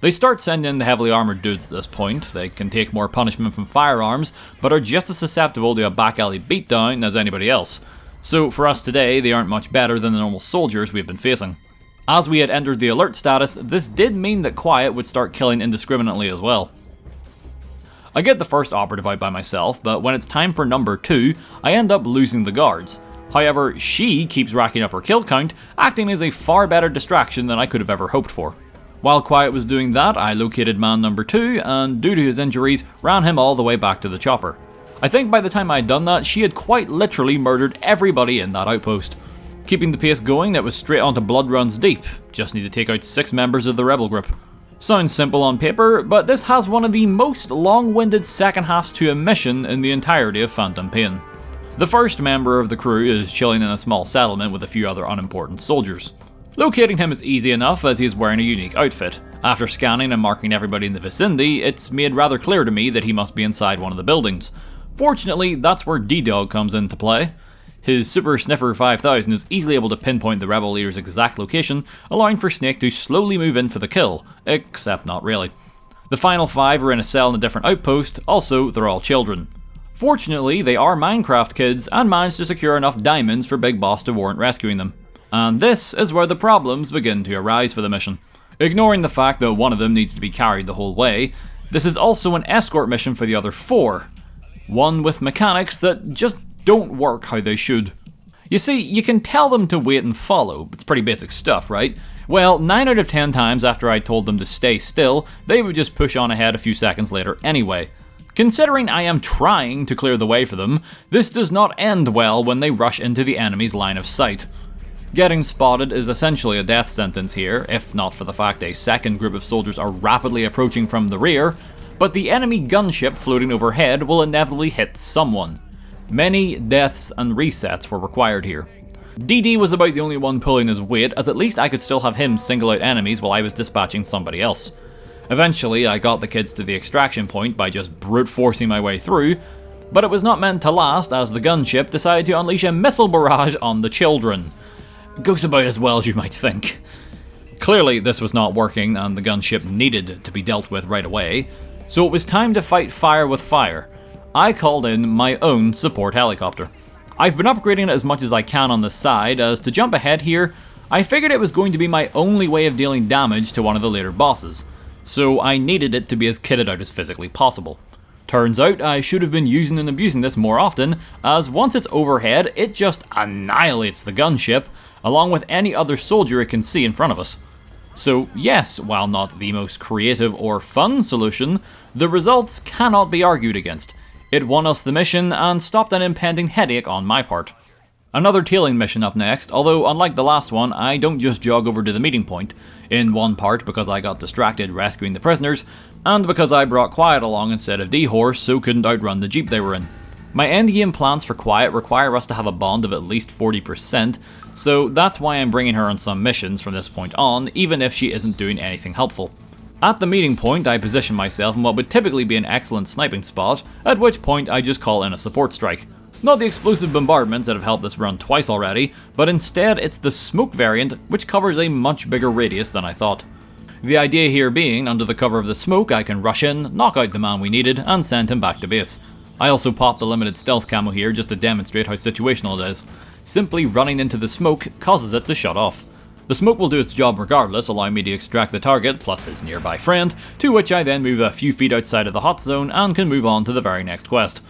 They start sending in the heavily armoured dudes at this point. They can take more punishment from firearms, but are just as susceptible to a back alley beatdown as anybody else. So for us today, they aren't much better than the normal soldiers we've been facing. As we had entered the alert status, this did mean that Quiet would start killing indiscriminately as well. I get the first operative out by myself, but when it's time for number 2, I end up losing the guards. However, she keeps racking up her kill count, acting as a far better distraction than I could have ever hoped for. While Quiet was doing that, I located man number 2, and due to his injuries, ran him all the way back to the chopper. I think by the time I'd done that, she had quite literally murdered everybody in that outpost. Keeping the pace going, it was straight onto blood runs deep. Just need to take out 6 members of the rebel group. Sounds simple on paper, but this has one of the most long-winded second halves to a mission in the entirety of Phantom Pain. The first member of the crew is chilling in a small settlement with a few other unimportant soldiers. Locating him is easy enough as he is wearing a unique outfit. After scanning and marking everybody in the vicinity, it's made rather clear to me that he must be inside one of the buildings. Fortunately, that's where D-Dog comes into play. His Super Sniffer 5000 is easily able to pinpoint the rebel leader's exact location, allowing for Snake to slowly move in for the kill, except not really. The final 5 are in a cell in a different outpost, also they're all children. Fortunately, they are Minecraft kids and managed to secure enough diamonds for Big Boss to warrant rescuing them. And this is where the problems begin to arise for the mission. Ignoring the fact that one of them needs to be carried the whole way, this is also an escort mission for the other 4. One with mechanics that just don't work how they should. You see, you can tell them to wait and follow, it's pretty basic stuff, right? Well, 9 out of 10 times after I told them to stay still, they would just push on ahead a few seconds later anyway. Considering I am trying to clear the way for them, this does not end well when they rush into the enemy's line of sight. Getting spotted is essentially a death sentence here, if not for the fact a second group of soldiers are rapidly approaching from the rear, but the enemy gunship floating overhead will inevitably hit someone. Many deaths and resets were required here. DD was about the only one pulling his weight, as at least I could still have him single out enemies while I was dispatching somebody else. Eventually, I got the kids to the extraction point by just brute forcing my way through, but it was not meant to last as the gunship decided to unleash a missile barrage on the children. Goes about as well as you might think. Clearly, this was not working and the gunship needed to be dealt with right away, so it was time to fight fire with fire. I called in my own support helicopter. I've been upgrading it as much as I can on the side, as to jump ahead here, I figured it was going to be my only way of dealing damage to one of the later bosses, so I needed it to be as kitted out as physically possible. Turns out I should have been using and abusing this more often, as once it's overhead, it just annihilates the gunship, along with any other soldier it can see in front of us. So yes, while not the most creative or fun solution, the results cannot be argued against. It won us the mission and stopped an impending headache on my part. Another tailing mission up next, although unlike the last one, I don't just jog over to the meeting point, in one part because I got distracted rescuing the prisoners, and because I brought Quiet along instead of D-Horse so couldn't outrun the jeep they were in. My endgame plans for Quiet require us to have a bond of at least 40%, so that's why I'm bringing her on some missions from this point on, even if she isn't doing anything helpful. At the meeting point, I position myself in what would typically be an excellent sniping spot, at which point I just call in a support strike. Not the explosive bombardments that have helped this run twice already, but instead it's the smoke variant, which covers a much bigger radius than I thought. The idea here being, under the cover of the smoke, I can rush in, knock out the man we needed, and send him back to base. I also popped the limited stealth camo here just to demonstrate how situational it is. Simply running into the smoke causes it to shut off. The smoke will do its job regardless, allowing me to extract the target, plus his nearby friend, to which I then move a few feet outside of the hot zone and can move on to the very next quest.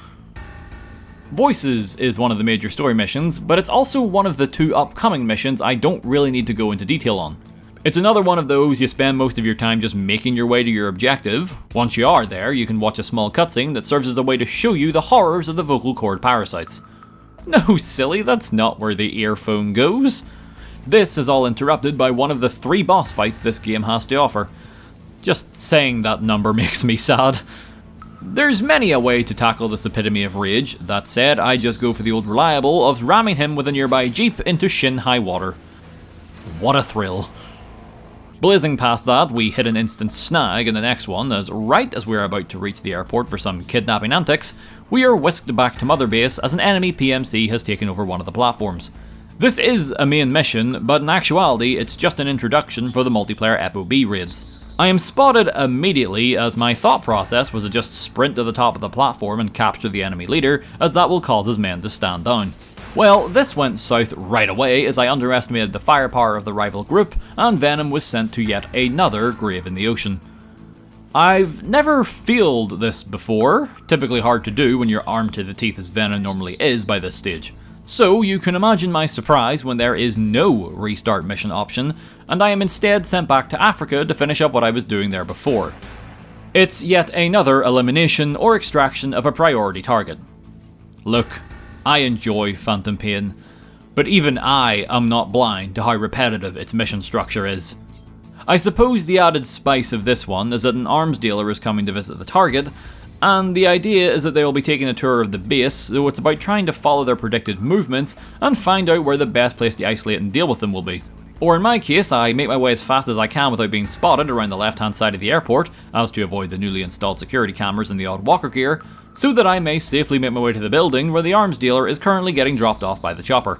Voices is one of the major story missions, but it's also one of the 2 upcoming missions I don't really need to go into detail on. It's another one of those you spend most of your time just making your way to your objective. Once you are there, you can watch a small cutscene that serves as a way to show you the horrors of the vocal cord parasites. No, silly, that's not where the earphone goes. This is all interrupted by one of the 3 boss fights this game has to offer. Just saying that number makes me sad. There's many a way to tackle this epitome of rage. That said, I just go for the old reliable of ramming him with a nearby jeep into shin-high water. What a thrill. Blazing past that, we hit an instant snag in the next one, as right as we're about to reach the airport for some kidnapping antics, we are whisked back to Mother Base as an enemy PMC has taken over one of the platforms. This is a main mission, but in actuality it's just an introduction for the multiplayer FOB raids. I am spotted immediately, as my thought process was to just sprint to the top of the platform and capture the enemy leader, as that will cause his men to stand down. Well, this went south right away as I underestimated the firepower of the rival group, and Venom was sent to yet another grave in the ocean. I've never fielded this before, typically hard to do when you're armed to the teeth as Venom normally is by this stage. So you can imagine my surprise when there is no restart mission option, and I am instead sent back to Africa to finish up what I was doing there before. It's yet another elimination or extraction of a priority target. Look, I enjoy Phantom Pain, but even I am not blind to how repetitive its mission structure is. I suppose the added spice of this one is that an arms dealer is coming to visit the target, And the idea is that they will be taking a tour of the base, so it's about trying to follow their predicted movements and find out where the best place to isolate and deal with them will be. Or in my case, I make my way as fast as I can without being spotted around the left hand side of the airport, as to avoid the newly installed security cameras and the odd walker gear, so that I may safely make my way to the building where the arms dealer is currently getting dropped off by the chopper.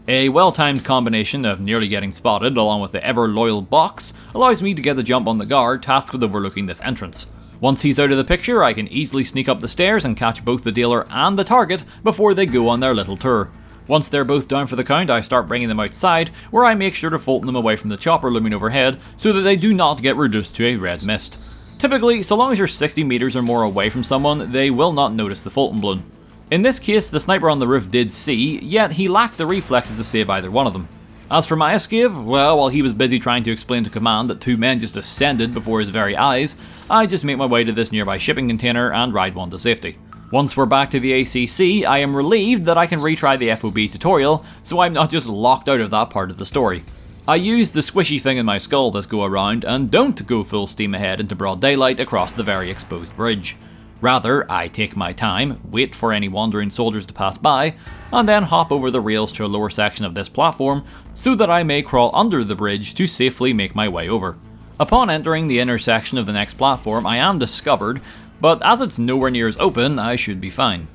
A well-timed combination of nearly getting spotted along with the ever-loyal box allows me to get the jump on the guard tasked with overlooking this entrance. Once he's out of the picture, I can easily sneak up the stairs and catch both the dealer and the target before they go on their little tour. Once they're both down for the count, I start bringing them outside, where I make sure to Fulton them away from the chopper looming overhead so that they do not get reduced to a red mist. Typically, so long as you're 60 meters or more away from someone, they will not notice the Fulton balloon. In this case, the sniper on the roof did see, yet he lacked the reflexes to save either one of them. As for my escape, well, while he was busy trying to explain to command that 2 men just ascended before his very eyes, I just make my way to this nearby shipping container and ride one to safety. Once we're back to the ACC, I am relieved that I can retry the FOB tutorial, so I'm not just locked out of that part of the story. I use the squishy thing in my skull this go around and don't go full steam ahead into broad daylight across the very exposed bridge. Rather, I take my time, wait for any wandering soldiers to pass by, and then hop over the rails to a lower section of this platform so that I may crawl under the bridge to safely make my way over. Upon entering the intersection of the next platform, I am discovered, but as it's nowhere near as open, I should be fine.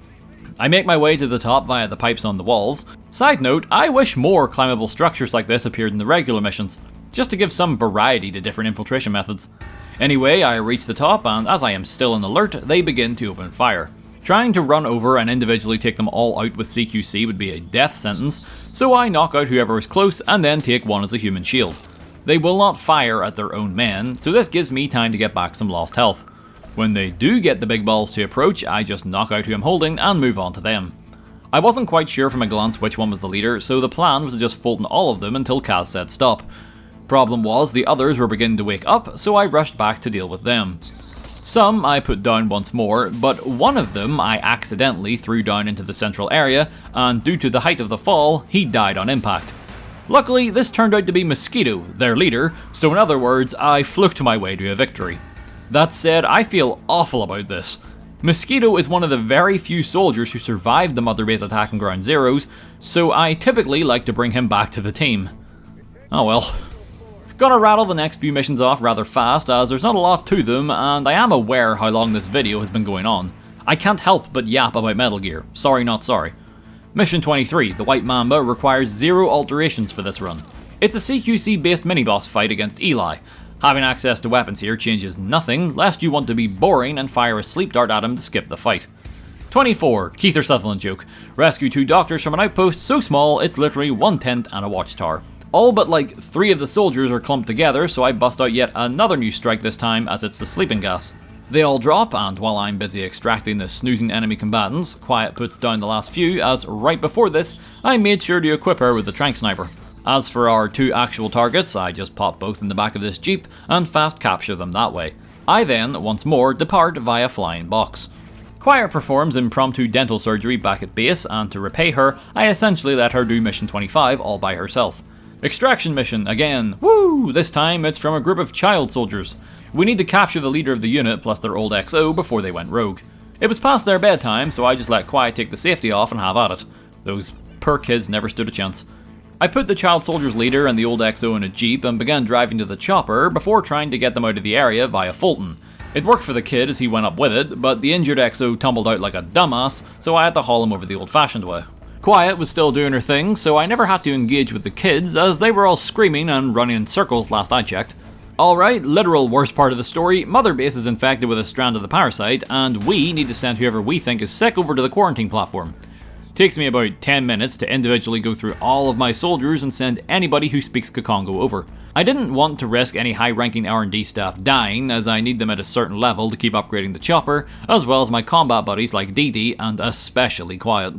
I make my way to the top via the pipes on the walls. Side note, I wish more climbable structures like this appeared in the regular missions, just to give some variety to different infiltration methods. Anyway, I reach the top, and as I am still in alert, they begin to open fire. Trying to run over and individually take them all out with CQC would be a death sentence, so I knock out whoever is close and then take one as a human shield. They will not fire at their own men, so this gives me time to get back some lost health. When they do get the big balls to approach, I just knock out who I'm holding and move on to them. I wasn't quite sure from a glance which one was the leader, so the plan was to just Fulton all of them until Kaz said stop. Problem was, the others were beginning to wake up, so I rushed back to deal with them. Some I put down once more, but one of them I accidentally threw down into the central area, and due to the height of the fall, he died on impact. Luckily, this turned out to be Mosquito, their leader, so in other words, I fluked my way to a victory. That said, I feel awful about this. Mosquito is one of the very few soldiers who survived the Mother Base attack in Ground Zeroes, so I typically like to bring him back to the team. Oh well. Gonna rattle the next few missions off rather fast, as there's not a lot to them, and I am aware how long this video has been going on. I can't help but yap about Metal Gear. Sorry not sorry. Mission 23, the White Mamba, requires 0 alterations for this run. It's a CQC based mini-boss fight against Eli. Having access to weapons here changes nothing, lest you want to be boring and fire a sleep dart at him to skip the fight. 24, Keith Sutherland joke. Rescue 2 doctors from an outpost so small it's literally 1 tent and a watchtower. All but like 3 of the soldiers are clumped together, so I bust out yet another new strike this time as it's the sleeping gas. They all drop, and while I'm busy extracting the snoozing enemy combatants, Quiet puts down the last few, as right before this, I made sure to equip her with the trank sniper. As for our 2 actual targets, I just pop both in the back of this jeep and fast capture them that way. I then, once more, depart via flying box. Quiet performs impromptu dental surgery back at base, and to repay her, I essentially let her do mission 25 all by herself. Extraction mission, again, woo! This time it's from a group of child soldiers. We need to capture the leader of the unit plus their old XO before they went rogue. It was past their bedtime, so I just let Quiet take the safety off and have at it. Those poor kids never stood a chance. I put the child soldier's leader and the old XO in a jeep and began driving to the chopper before trying to get them out of the area via Fulton. It worked for the kid as he went up with it, but the injured XO tumbled out like a dumbass, so I had to haul him over the old-fashioned way. Quiet was still doing her thing, so I never had to engage with the kids as they were all screaming and running in circles last I checked. Alright, literal worst part of the story, Mother Base is infected with a strand of the parasite, and we need to send whoever we think is sick over to the quarantine platform. Takes me about 10 minutes to individually go through all of my soldiers and send anybody who speaks Kakongo over. I didn't want to risk any high-ranking R&D staff dying, as I need them at a certain level to keep upgrading the chopper, as well as my combat buddies like DD and especially Quiet.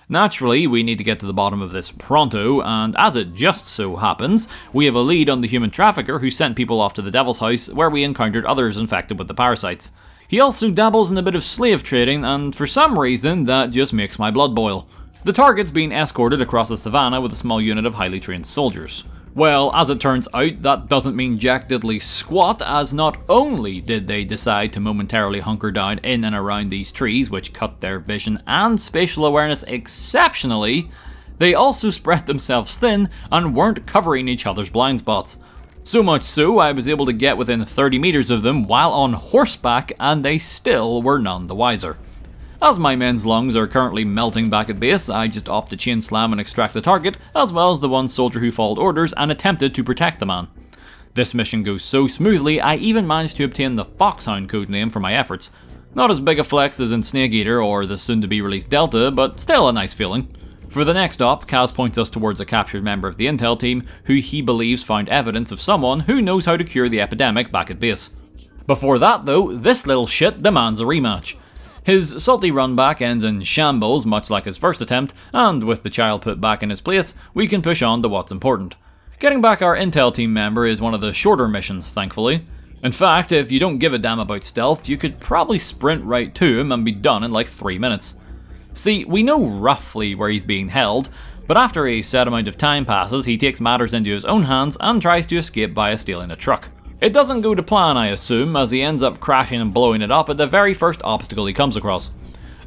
Naturally, we need to get to the bottom of this pronto, and as it just so happens, we have a lead on the human trafficker who sent people off to the Devil's House, where we encountered others infected with the parasites. He also dabbles in a bit of slave trading, and for some reason, that just makes my blood boil. The target's being escorted across the savannah with a small unit of highly trained soldiers. Well, as it turns out, that doesn't mean jack diddly squat, as not only did they decide to momentarily hunker down in and around these trees, which cut their vision and spatial awareness exceptionally, they also spread themselves thin and weren't covering each other's blind spots. So much so, I was able to get within 30 meters of them while on horseback, and they still were none the wiser. As my men's lungs are currently melting back at base, I just opt to chain slam and extract the target, as well as the one soldier who followed orders and attempted to protect the man. This mission goes so smoothly, I even managed to obtain the Foxhound codename for my efforts. Not as big a flex as in Snake Eater or the soon-to-be-released Delta, but still a nice feeling. For the next op, Kaz points us towards a captured member of the intel team, who he believes found evidence of someone who knows how to cure the epidemic back at base. Before that though, this little shit demands a rematch. His salty run back ends in shambles, much like his first attempt, and with the child put back in his place, we can push on to what's important. Getting back our intel team member is one of the shorter missions, thankfully. In fact, if you don't give a damn about stealth, you could probably sprint right to him and be done in like 3 minutes. See, we know roughly where he's being held, but after a set amount of time passes, he takes matters into his own hands and tries to escape via stealing a truck. It doesn't go to plan, I assume, as he ends up crashing and blowing it up at the very first obstacle he comes across.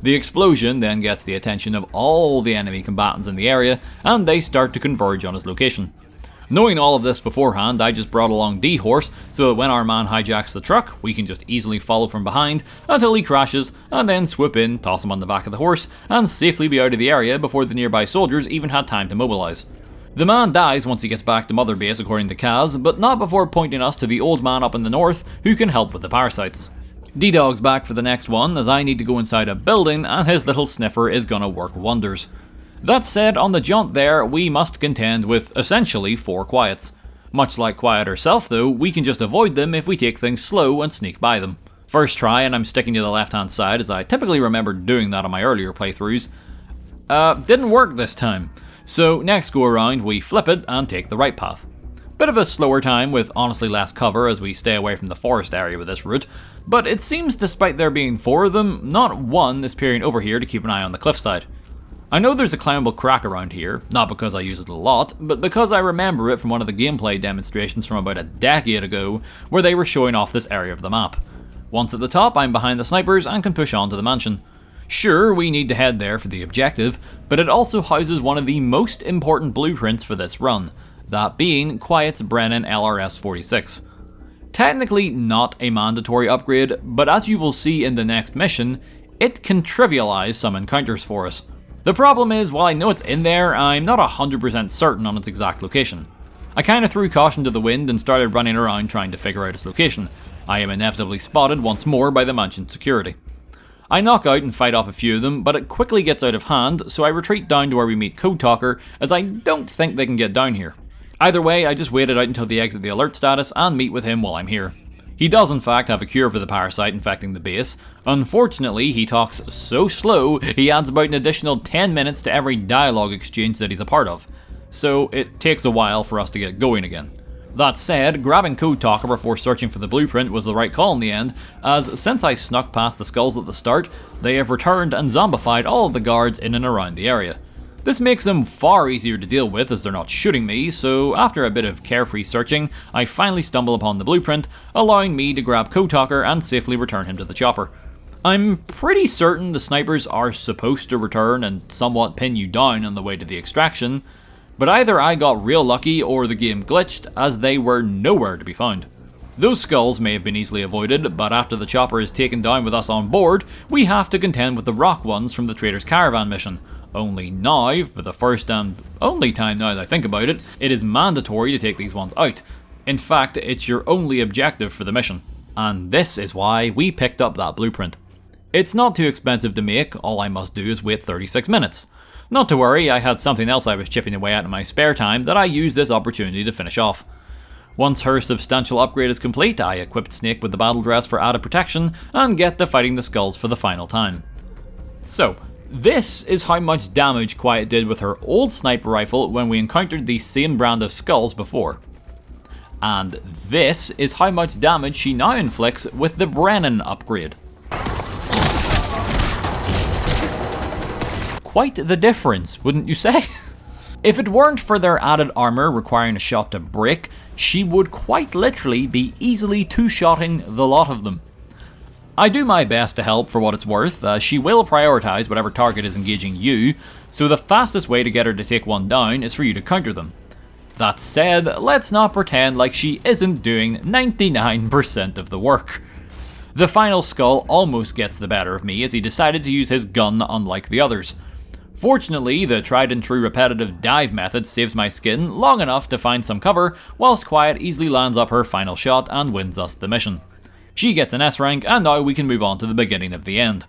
The explosion then gets the attention of all the enemy combatants in the area, and they start to converge on his location. Knowing all of this beforehand, I just brought along D-Horse, so that when our man hijacks the truck, we can just easily follow from behind until he crashes, and then swoop in, toss him on the back of the horse, and safely be out of the area before the nearby soldiers even had time to mobilise. The man dies once he gets back to Mother Base according to Kaz, but not before pointing us to the old man up in the north who can help with the parasites. D-Dog's back for the next one, as I need to go inside a building and his little sniffer is gonna work wonders. That said, on the jaunt there, we must contend with essentially 4 quiets. Much like Quiet herself though, we can just avoid them if we take things slow and sneak by them. First try, and I'm sticking to the left hand side as I typically remember doing that on my earlier playthroughs. Didn't work this time. So next go around we flip it and take the right path. Bit of a slower time with honestly less cover as we stay away from the forest area with this route, but it seems despite there being 4 of them, not one is peering over here to keep an eye on the cliffside. I know there's a climbable crack around here, not because I use it a lot, but because I remember it from one of the gameplay demonstrations from about a decade ago where they were showing off this area of the map. Once at the top, I'm behind the snipers and can push on to the mansion. Sure, we need to head there for the objective, but it also houses one of the most important blueprints for this run, that being Quiet's Brennan LRS-46. Technically not a mandatory upgrade, but as you will see in the next mission, it can trivialize some encounters for us. The problem is, while I know it's in there, I'm not 100% certain on its exact location. I kinda threw caution to the wind and started running around trying to figure out its location. I am inevitably spotted once more by the mansion security. I knock out and fight off a few of them, but it quickly gets out of hand, so I retreat down to where we meet Code Talker, as I don't think they can get down here. Either way, I just waited out until they exit the alert status and meet with him while I'm here. He does in fact have a cure for the parasite infecting the base. Unfortunately, he talks so slow, he adds about an additional 10 minutes to every dialogue exchange that he's a part of. So it takes a while for us to get going again. That said, grabbing Code Talker before searching for the blueprint was the right call in the end, as since I snuck past the skulls at the start, they have returned and zombified all of the guards in and around the area. This makes them far easier to deal with as they're not shooting me, so after a bit of carefree searching, I finally stumble upon the blueprint, allowing me to grab Code Talker and safely return him to the chopper. I'm pretty certain the snipers are supposed to return and somewhat pin you down on the way to the extraction, but either I got real lucky or the game glitched, as they were nowhere to be found. Those skulls may have been easily avoided, but after the chopper is taken down with us on board, we have to contend with the rock ones from the Trader's Caravan mission. Only now, for the first and only time now that I think about it, it is mandatory to take these ones out. In fact, it's your only objective for the mission. And this is why we picked up that blueprint. It's not too expensive to make, all I must do is wait 36 minutes. Not to worry, I had something else I was chipping away at in my spare time that I used this opportunity to finish off. Once her substantial upgrade is complete, I equipped Snake with the battle dress for added protection and get to fighting the skulls for the final time. So, this is how much damage Quiet did with her old sniper rifle when we encountered the same brand of skulls before. And this is how much damage she now inflicts with the Brennan upgrade. Quite the difference, wouldn't you say? If it weren't for their added armor requiring a shot to break, she would quite literally be easily two-shotting the lot of them. I do my best to help for what it's worth, she will prioritize whatever target is engaging you, so the fastest way to get her to take one down is for you to counter them. That said, let's not pretend like she isn't doing 99% of the work. The final skull almost gets the better of me as he decided to use his gun unlike the others. Fortunately, the tried and true repetitive dive method saves my skin long enough to find some cover, whilst Quiet easily lands up her final shot and wins us the mission. She gets an S rank, and now we can move on to the beginning of the end.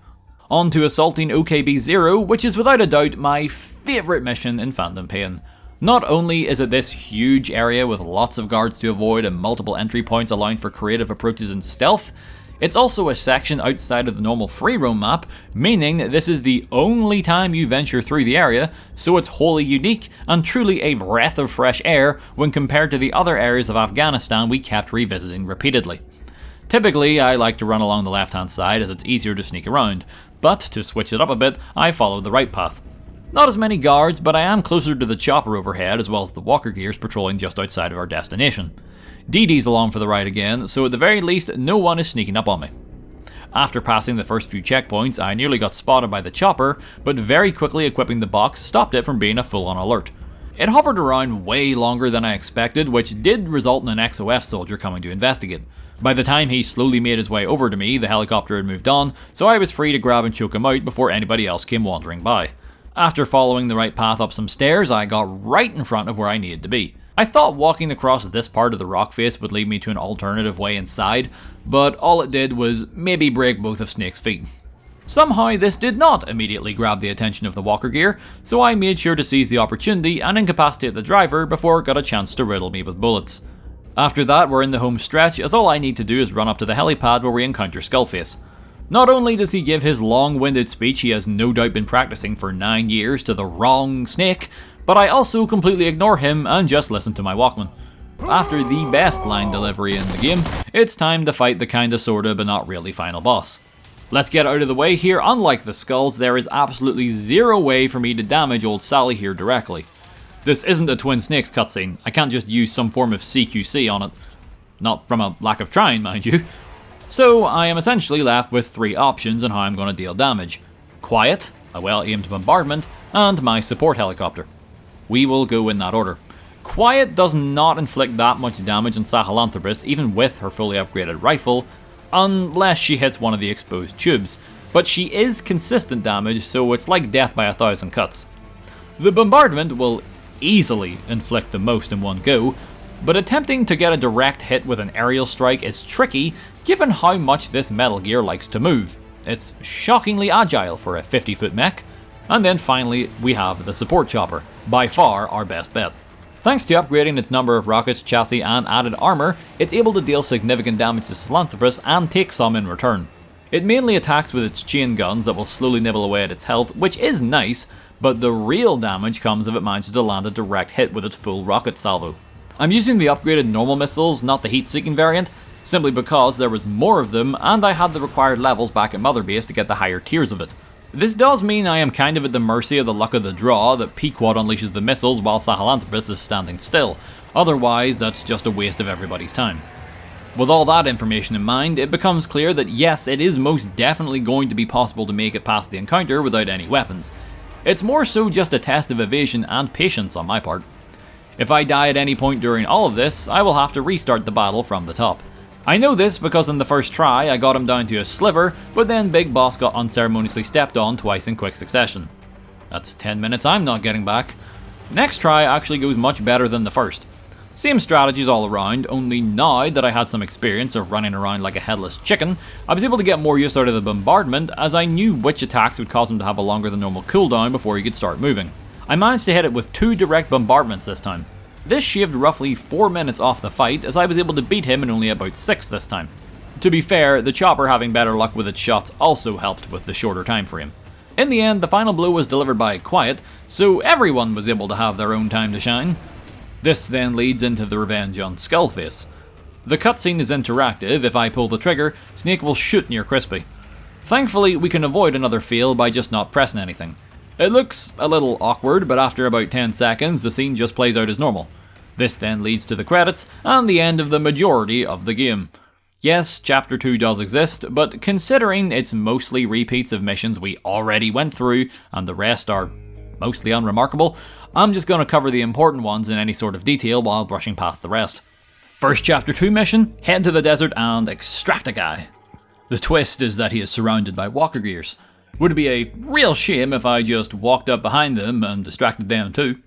On to assaulting OKB Zero, which is without a doubt my favourite mission in Phantom Pain. Not only is it this huge area with lots of guards to avoid and multiple entry points allowing for creative approaches and stealth, it's also a section outside of the normal free roam map, meaning this is the only time you venture through the area, so it's wholly unique and truly a breath of fresh air when compared to the other areas of Afghanistan we kept revisiting repeatedly. Typically, I like to run along the left hand side as it's easier to sneak around, but to switch it up a bit, I follow the right path. Not as many guards, but I am closer to the chopper overhead as well as the walker gears patrolling just outside of our destination. Dee Dee's along for the ride again, so at the very least, no one is sneaking up on me. After passing the first few checkpoints, I nearly got spotted by the chopper, but very quickly equipping the box stopped it from being a full-on alert. It hovered around way longer than I expected, which did result in an XOF soldier coming to investigate. By the time he slowly made his way over to me, the helicopter had moved on, so I was free to grab and choke him out before anybody else came wandering by. After following the right path up some stairs, I got right in front of where I needed to be. I thought walking across this part of the rock face would lead me to an alternative way inside, but all it did was maybe break both of Snake's feet. Somehow this did not immediately grab the attention of the walker gear, so I made sure to seize the opportunity and incapacitate the driver before it got a chance to riddle me with bullets. After that, we're in the home stretch, as all I need to do is run up to the helipad where we encounter Skullface. Not only does he give his long-winded speech he has no doubt been practicing for 9 years to the wrong Snake, but I also completely ignore him and just listen to my Walkman. After the best line delivery in the game, it's time to fight the kinda sorta but not really final boss. Let's get out of the way here. Unlike the skulls, there is absolutely zero way for me to damage old Sally here directly. This isn't a Twin Snakes cutscene, I can't just use some form of CQC on it. Not from a lack of trying, mind you. So I am essentially left with 3 options on how I'm going to deal damage. Quiet, a well-aimed bombardment, and my support helicopter. We will go in that order. Quiet does not inflict that much damage on Sahalanthropus, even with her fully upgraded rifle, unless she hits one of the exposed tubes, but she is consistent damage, so it's like death by 1,000 cuts. The bombardment will easily inflict the most in one go, but attempting to get a direct hit with an aerial strike is tricky given how much this Metal Gear likes to move. It's shockingly agile for a 50-foot mech. And then finally, we have the support chopper, by far our best bet. Thanks to upgrading its number of rockets, chassis and added armor, it's able to deal significant damage to Sahalanthropus and take some in return. It mainly attacks with its chain guns that will slowly nibble away at its health, which is nice, but the real damage comes if it manages to land a direct hit with its full rocket salvo. I'm using the upgraded normal missiles, not the heat-seeking variant, simply because there was more of them and I had the required levels back at Mother Base to get the higher tiers of it. This does mean I am kind of at the mercy of the luck of the draw that Pequod unleashes the missiles while Sahalanthropus is standing still, otherwise that's just a waste of everybody's time. With all that information in mind, it becomes clear that yes, it is most definitely going to be possible to make it past the encounter without any weapons. It's more so just a test of evasion and patience on my part. If I die at any point during all of this, I will have to restart the battle from the top. I know this because in the first try I got him down to a sliver, but then Big Boss got unceremoniously stepped on twice in quick succession. That's 10 minutes I'm not getting back. Next try actually goes much better than the first. Same strategies all around, only now that I had some experience of running around like a headless chicken, I was able to get more use out of the bombardment as I knew which attacks would cause him to have a longer than normal cooldown before he could start moving. I managed to hit it with 2 direct bombardments this time. This shaved roughly 4 minutes off the fight, as I was able to beat him in only about 6 this time. To be fair, the chopper having better luck with its shots also helped with the shorter time frame. In the end, the final blow was delivered by Quiet, so everyone was able to have their own time to shine. This then leads into the revenge on Skullface. The cutscene is interactive. If I pull the trigger, Snake will shoot near Crispy. Thankfully, we can avoid another fail by just not pressing anything. It looks a little awkward, but after about 10 seconds the scene just plays out as normal. This then leads to the credits and the end of the majority of the game. Yes, Chapter 2 does exist, but considering it's mostly repeats of missions we already went through and the rest are mostly unremarkable, I'm just going to cover the important ones in any sort of detail while brushing past the rest. First Chapter 2 mission, head to the desert and extract a guy. The twist is that he is surrounded by walker gears. Would be a real shame if I just walked up behind them and distracted them too.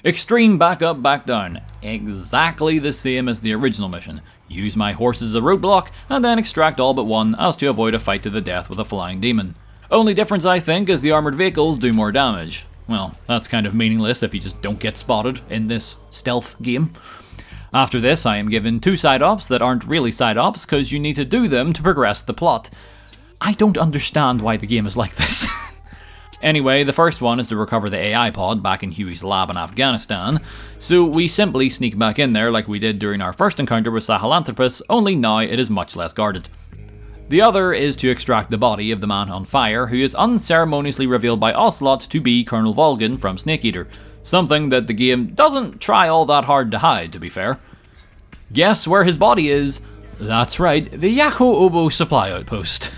Extreme back up, back down. Exactly the same as the original mission. Use my horse as a roadblock, and then extract all but one as to avoid a fight to the death with a flying demon. Only difference I think is the armoured vehicles do more damage. Well, that's kind of meaningless if you just don't get spotted in this stealth game. After this, I am given 2 side ops that aren't really side ops because you need to do them to progress the plot. I don't understand why the game is like this. Anyway, the first one is to recover the AI pod back in Huey's lab in Afghanistan, so we simply sneak back in there like we did during our first encounter with Sahalanthropus, only now it is much less guarded. The other is to extract the body of the man on fire who is unceremoniously revealed by Ocelot to be Colonel Volgin from Snake Eater, something that the game doesn't try all that hard to hide, to be fair. Guess where his body is? That's right, the Yako Obo supply outpost.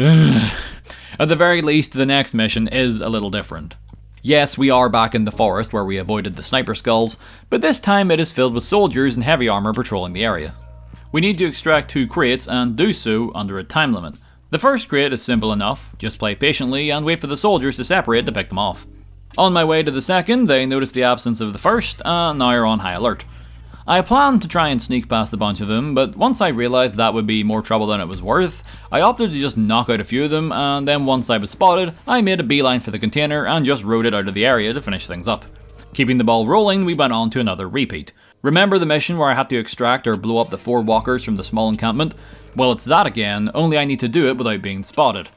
At the very least, the next mission is a little different. Yes, we are back in the forest where we avoided the sniper skulls, but this time it is filled with soldiers in heavy armour patrolling the area. We need to extract 2 crates and do so under a time limit. The first crate is simple enough, just play patiently and wait for the soldiers to separate to pick them off. On my way to the second, they noticed the absence of the first and now are on high alert. I planned to try and sneak past a bunch of them, but once I realised that would be more trouble than it was worth, I opted to just knock out a few of them, and then once I was spotted, I made a beeline for the container and just rode it out of the area to finish things up. Keeping the ball rolling, we went on to another repeat. Remember the mission where I had to extract or blow up the 4 walkers from the small encampment? Well, it's that again, only I need to do it without being spotted.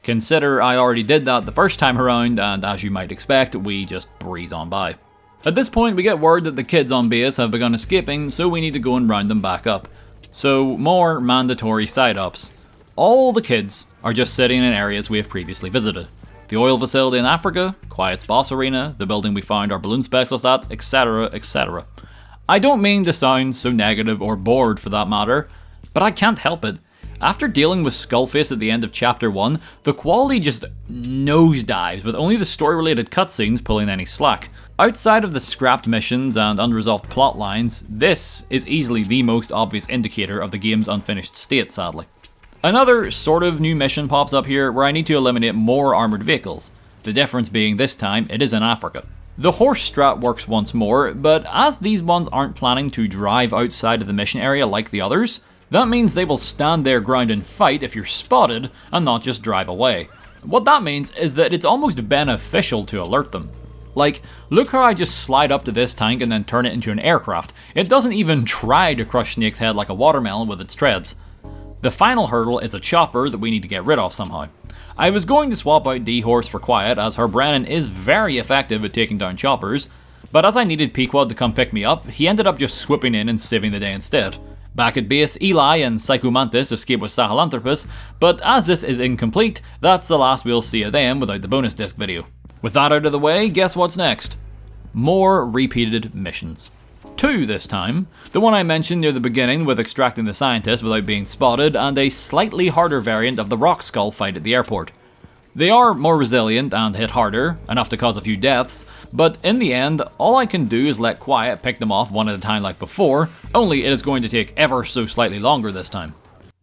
Consider I already did that the first time around, and as you might expect, we just breeze on by. At this point, we get word that the kids on base have begun escaping, so we need to go and round them back up. So, more mandatory side-ups. All the kids are just sitting in areas we have previously visited. The oil facility in Africa, Quiet's boss arena, the building we found our balloon specialist at, etc, etc. I don't mean to sound so negative or bored for that matter, but I can't help it. After dealing with Skullface at the end of Chapter 1, the quality just nosedives, with only the story-related cutscenes pulling any slack. Outside of the scrapped missions and unresolved plot lines, this is easily the most obvious indicator of the game's unfinished state, sadly. Another sort of new mission pops up here where I need to eliminate more armoured vehicles, the difference being this time it is in Africa. The horse strat works once more, but as these ones aren't planning to drive outside of the mission area like the others, that means they will stand their ground and fight if you're spotted and not just drive away. What that means is that it's almost beneficial to alert them. Like, look how I just slide up to this tank and then turn it into an aircraft. It doesn't even try to crush Snake's head like a watermelon with its treads. The final hurdle is a chopper that we need to get rid of somehow. I was going to swap out D-Horse for Quiet as her Brennan is very effective at taking down choppers, but as I needed Pequod to come pick me up, he ended up just swooping in and saving the day instead. Back at base, Eli and Psychomantis escape with Sahalanthropus, but as this is incomplete, that's the last we'll see of them without the bonus disc video. With that out of the way, guess what's next? More repeated missions. 2 this time, the one I mentioned near the beginning with extracting the scientist without being spotted, and a slightly harder variant of the rock skull fight at the airport. They are more resilient and hit harder, enough to cause a few deaths, but in the end, all I can do is let Quiet pick them off one at a time like before, only it is going to take ever so slightly longer this time.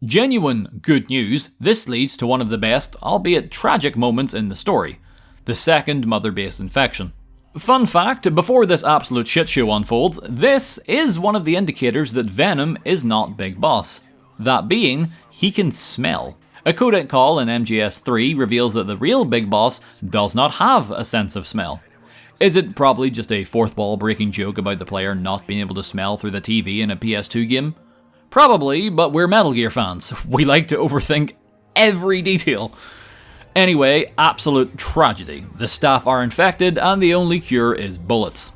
Genuine good news, this leads to one of the best, albeit tragic moments in the story, the second mother base infection. Fun fact, before this absolute shitshow unfolds, this is one of the indicators that Venom is not Big Boss. That being, he can smell. A codec call in MGS3 reveals that the real Big Boss does not have a sense of smell. Is it probably just a fourth wall breaking joke about the player not being able to smell through the TV in a PS2 game? Probably, but we're Metal Gear fans. We like to overthink every detail. Anyway, absolute tragedy. The staff are infected and the only cure is bullets.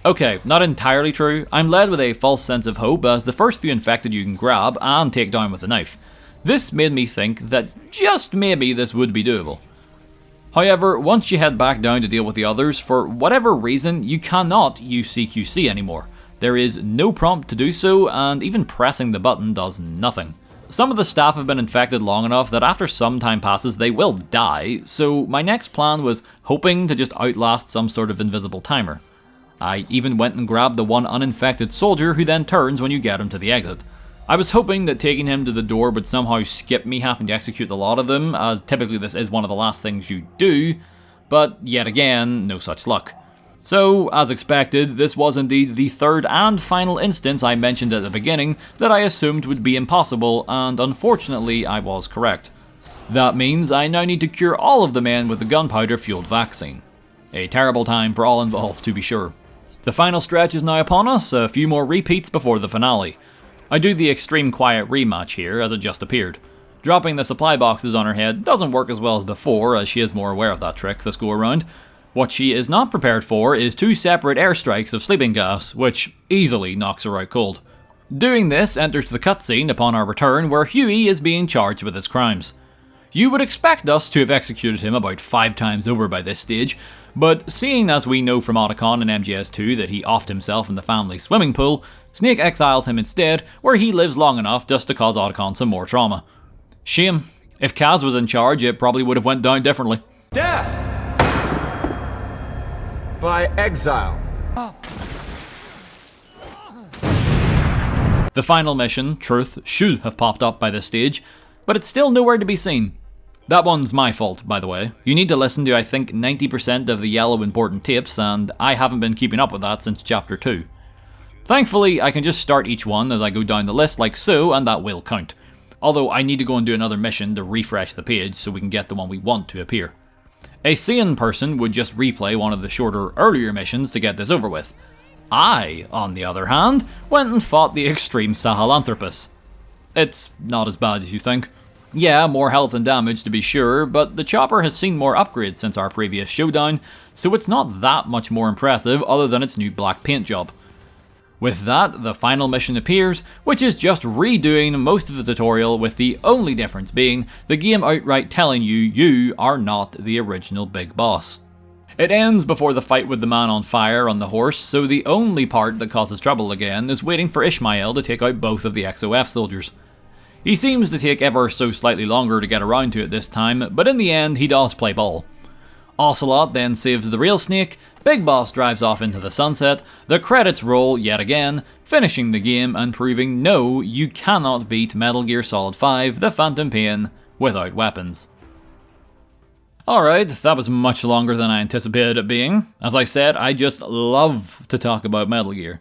Okay, not entirely true. I'm led with a false sense of hope as the first few infected you can grab and take down with a knife. This made me think that just maybe this would be doable. However, once you head back down to deal with the others, for whatever reason, you cannot use CQC anymore. There is no prompt to do so, and even pressing the button does nothing. Some of the staff have been infected long enough that after some time passes they will die, so my next plan was hoping to just outlast some sort of invisible timer. I even went and grabbed the one uninfected soldier who then turns when you get him to the exit. I was hoping that taking him to the door would somehow skip me having to execute the lot of them, as typically this is one of the last things you do, but yet again, no such luck. So, as expected, this was indeed the third and final instance I mentioned at the beginning that I assumed would be impossible, and unfortunately I was correct. That means I now need to cure all of the men with the gunpowder-fueled vaccine. A terrible time for all involved, to be sure. The final stretch is now upon us, a few more repeats before the finale. I do the extreme quiet rematch here, as it just appeared. Dropping the supply boxes on her head doesn't work as well as before, as she is more aware of that trick this go around. What she is not prepared for is 2 separate airstrikes of sleeping gas, which easily knocks her out cold. Doing this enters the cutscene upon our return, where Huey is being charged with his crimes. You would expect us to have executed him about 5 times over by this stage, but seeing as we know from Otacon and MGS2 that he offed himself in the family swimming pool, Snake exiles him instead, where he lives long enough just to cause Otacon some more trauma. Shame. If Kaz was in charge, it probably would have went down differently. Death! By exile. The final mission, Truth, should have popped up by this stage, but it's still nowhere to be seen. That one's my fault, by the way. You need to listen to I think 90% of the yellow important tapes, and I haven't been keeping up with that since chapter 2. Thankfully, I can just start each one as I go down the list like so, and that will count. Although I need to go and do another mission to refresh the page so we can get the one we want to appear. A sane person would just replay one of the shorter, earlier missions to get this over with. I, on the other hand, went and fought the extreme Sahalanthropus. It's not as bad as you think. Yeah, more health and damage to be sure, but the chopper has seen more upgrades since our previous showdown, so it's not that much more impressive other than its new black paint job. With that, the final mission appears, which is just redoing most of the tutorial, with the only difference being the game outright telling you are not the original big boss. It ends before the fight with the man on fire on the horse, so the only part that causes trouble again is waiting for Ishmael to take out both of the XOF soldiers. He seems to take ever so slightly longer to get around to it this time, but in the end he does play ball. Ocelot then saves the real Snake, Big Boss drives off into the sunset, the credits roll yet again, finishing the game and proving no, you cannot beat Metal Gear Solid 5 The Phantom Pain without weapons. Alright, that was much longer than I anticipated it being. As I said, I just love to talk about Metal Gear.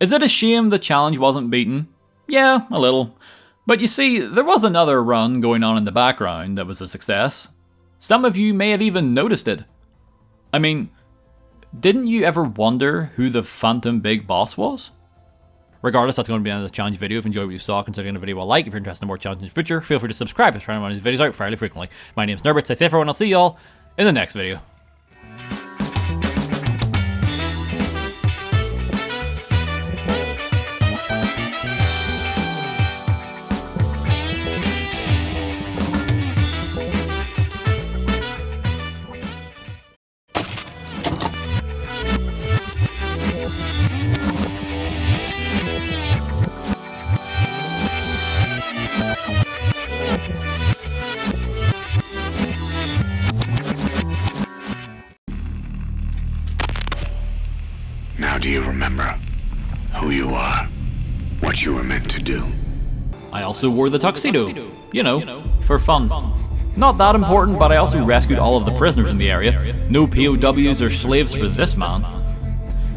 Is it a shame the challenge wasn't beaten? Yeah, a little. But you see, there was another run going on in the background that was a success. Some of you may have even noticed it. I mean, didn't you ever wonder who the Phantom Big Boss was? Regardless, that's going to be the end of the challenge video. If you enjoyed what you saw, consider giving the video a like. If you're interested in more challenges in the future, feel free to subscribe. I'm trying to run these videos out fairly frequently. My name's Nerbit. Stay safe, everyone. I'll see y'all in the next video. Now do you remember who you are? What you were meant to do? I also wore the tuxedo. You know, for fun. Not that important, but I also rescued all of the prisoners in the area. No POWs or slaves for this man.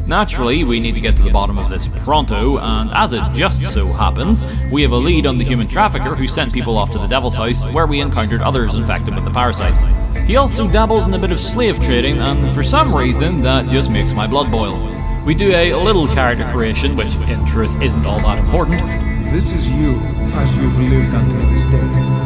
Naturally, we need to get to the bottom of this pronto, and as it just so happens, we have a lead on the human trafficker who sent people off to the Devil's House, where we encountered others infected with the parasites. He also dabbles in a bit of slave trading, and for some reason, that just makes my blood boil. We do a little character creation, which in truth isn't all that important. This is you, as you've lived until this day.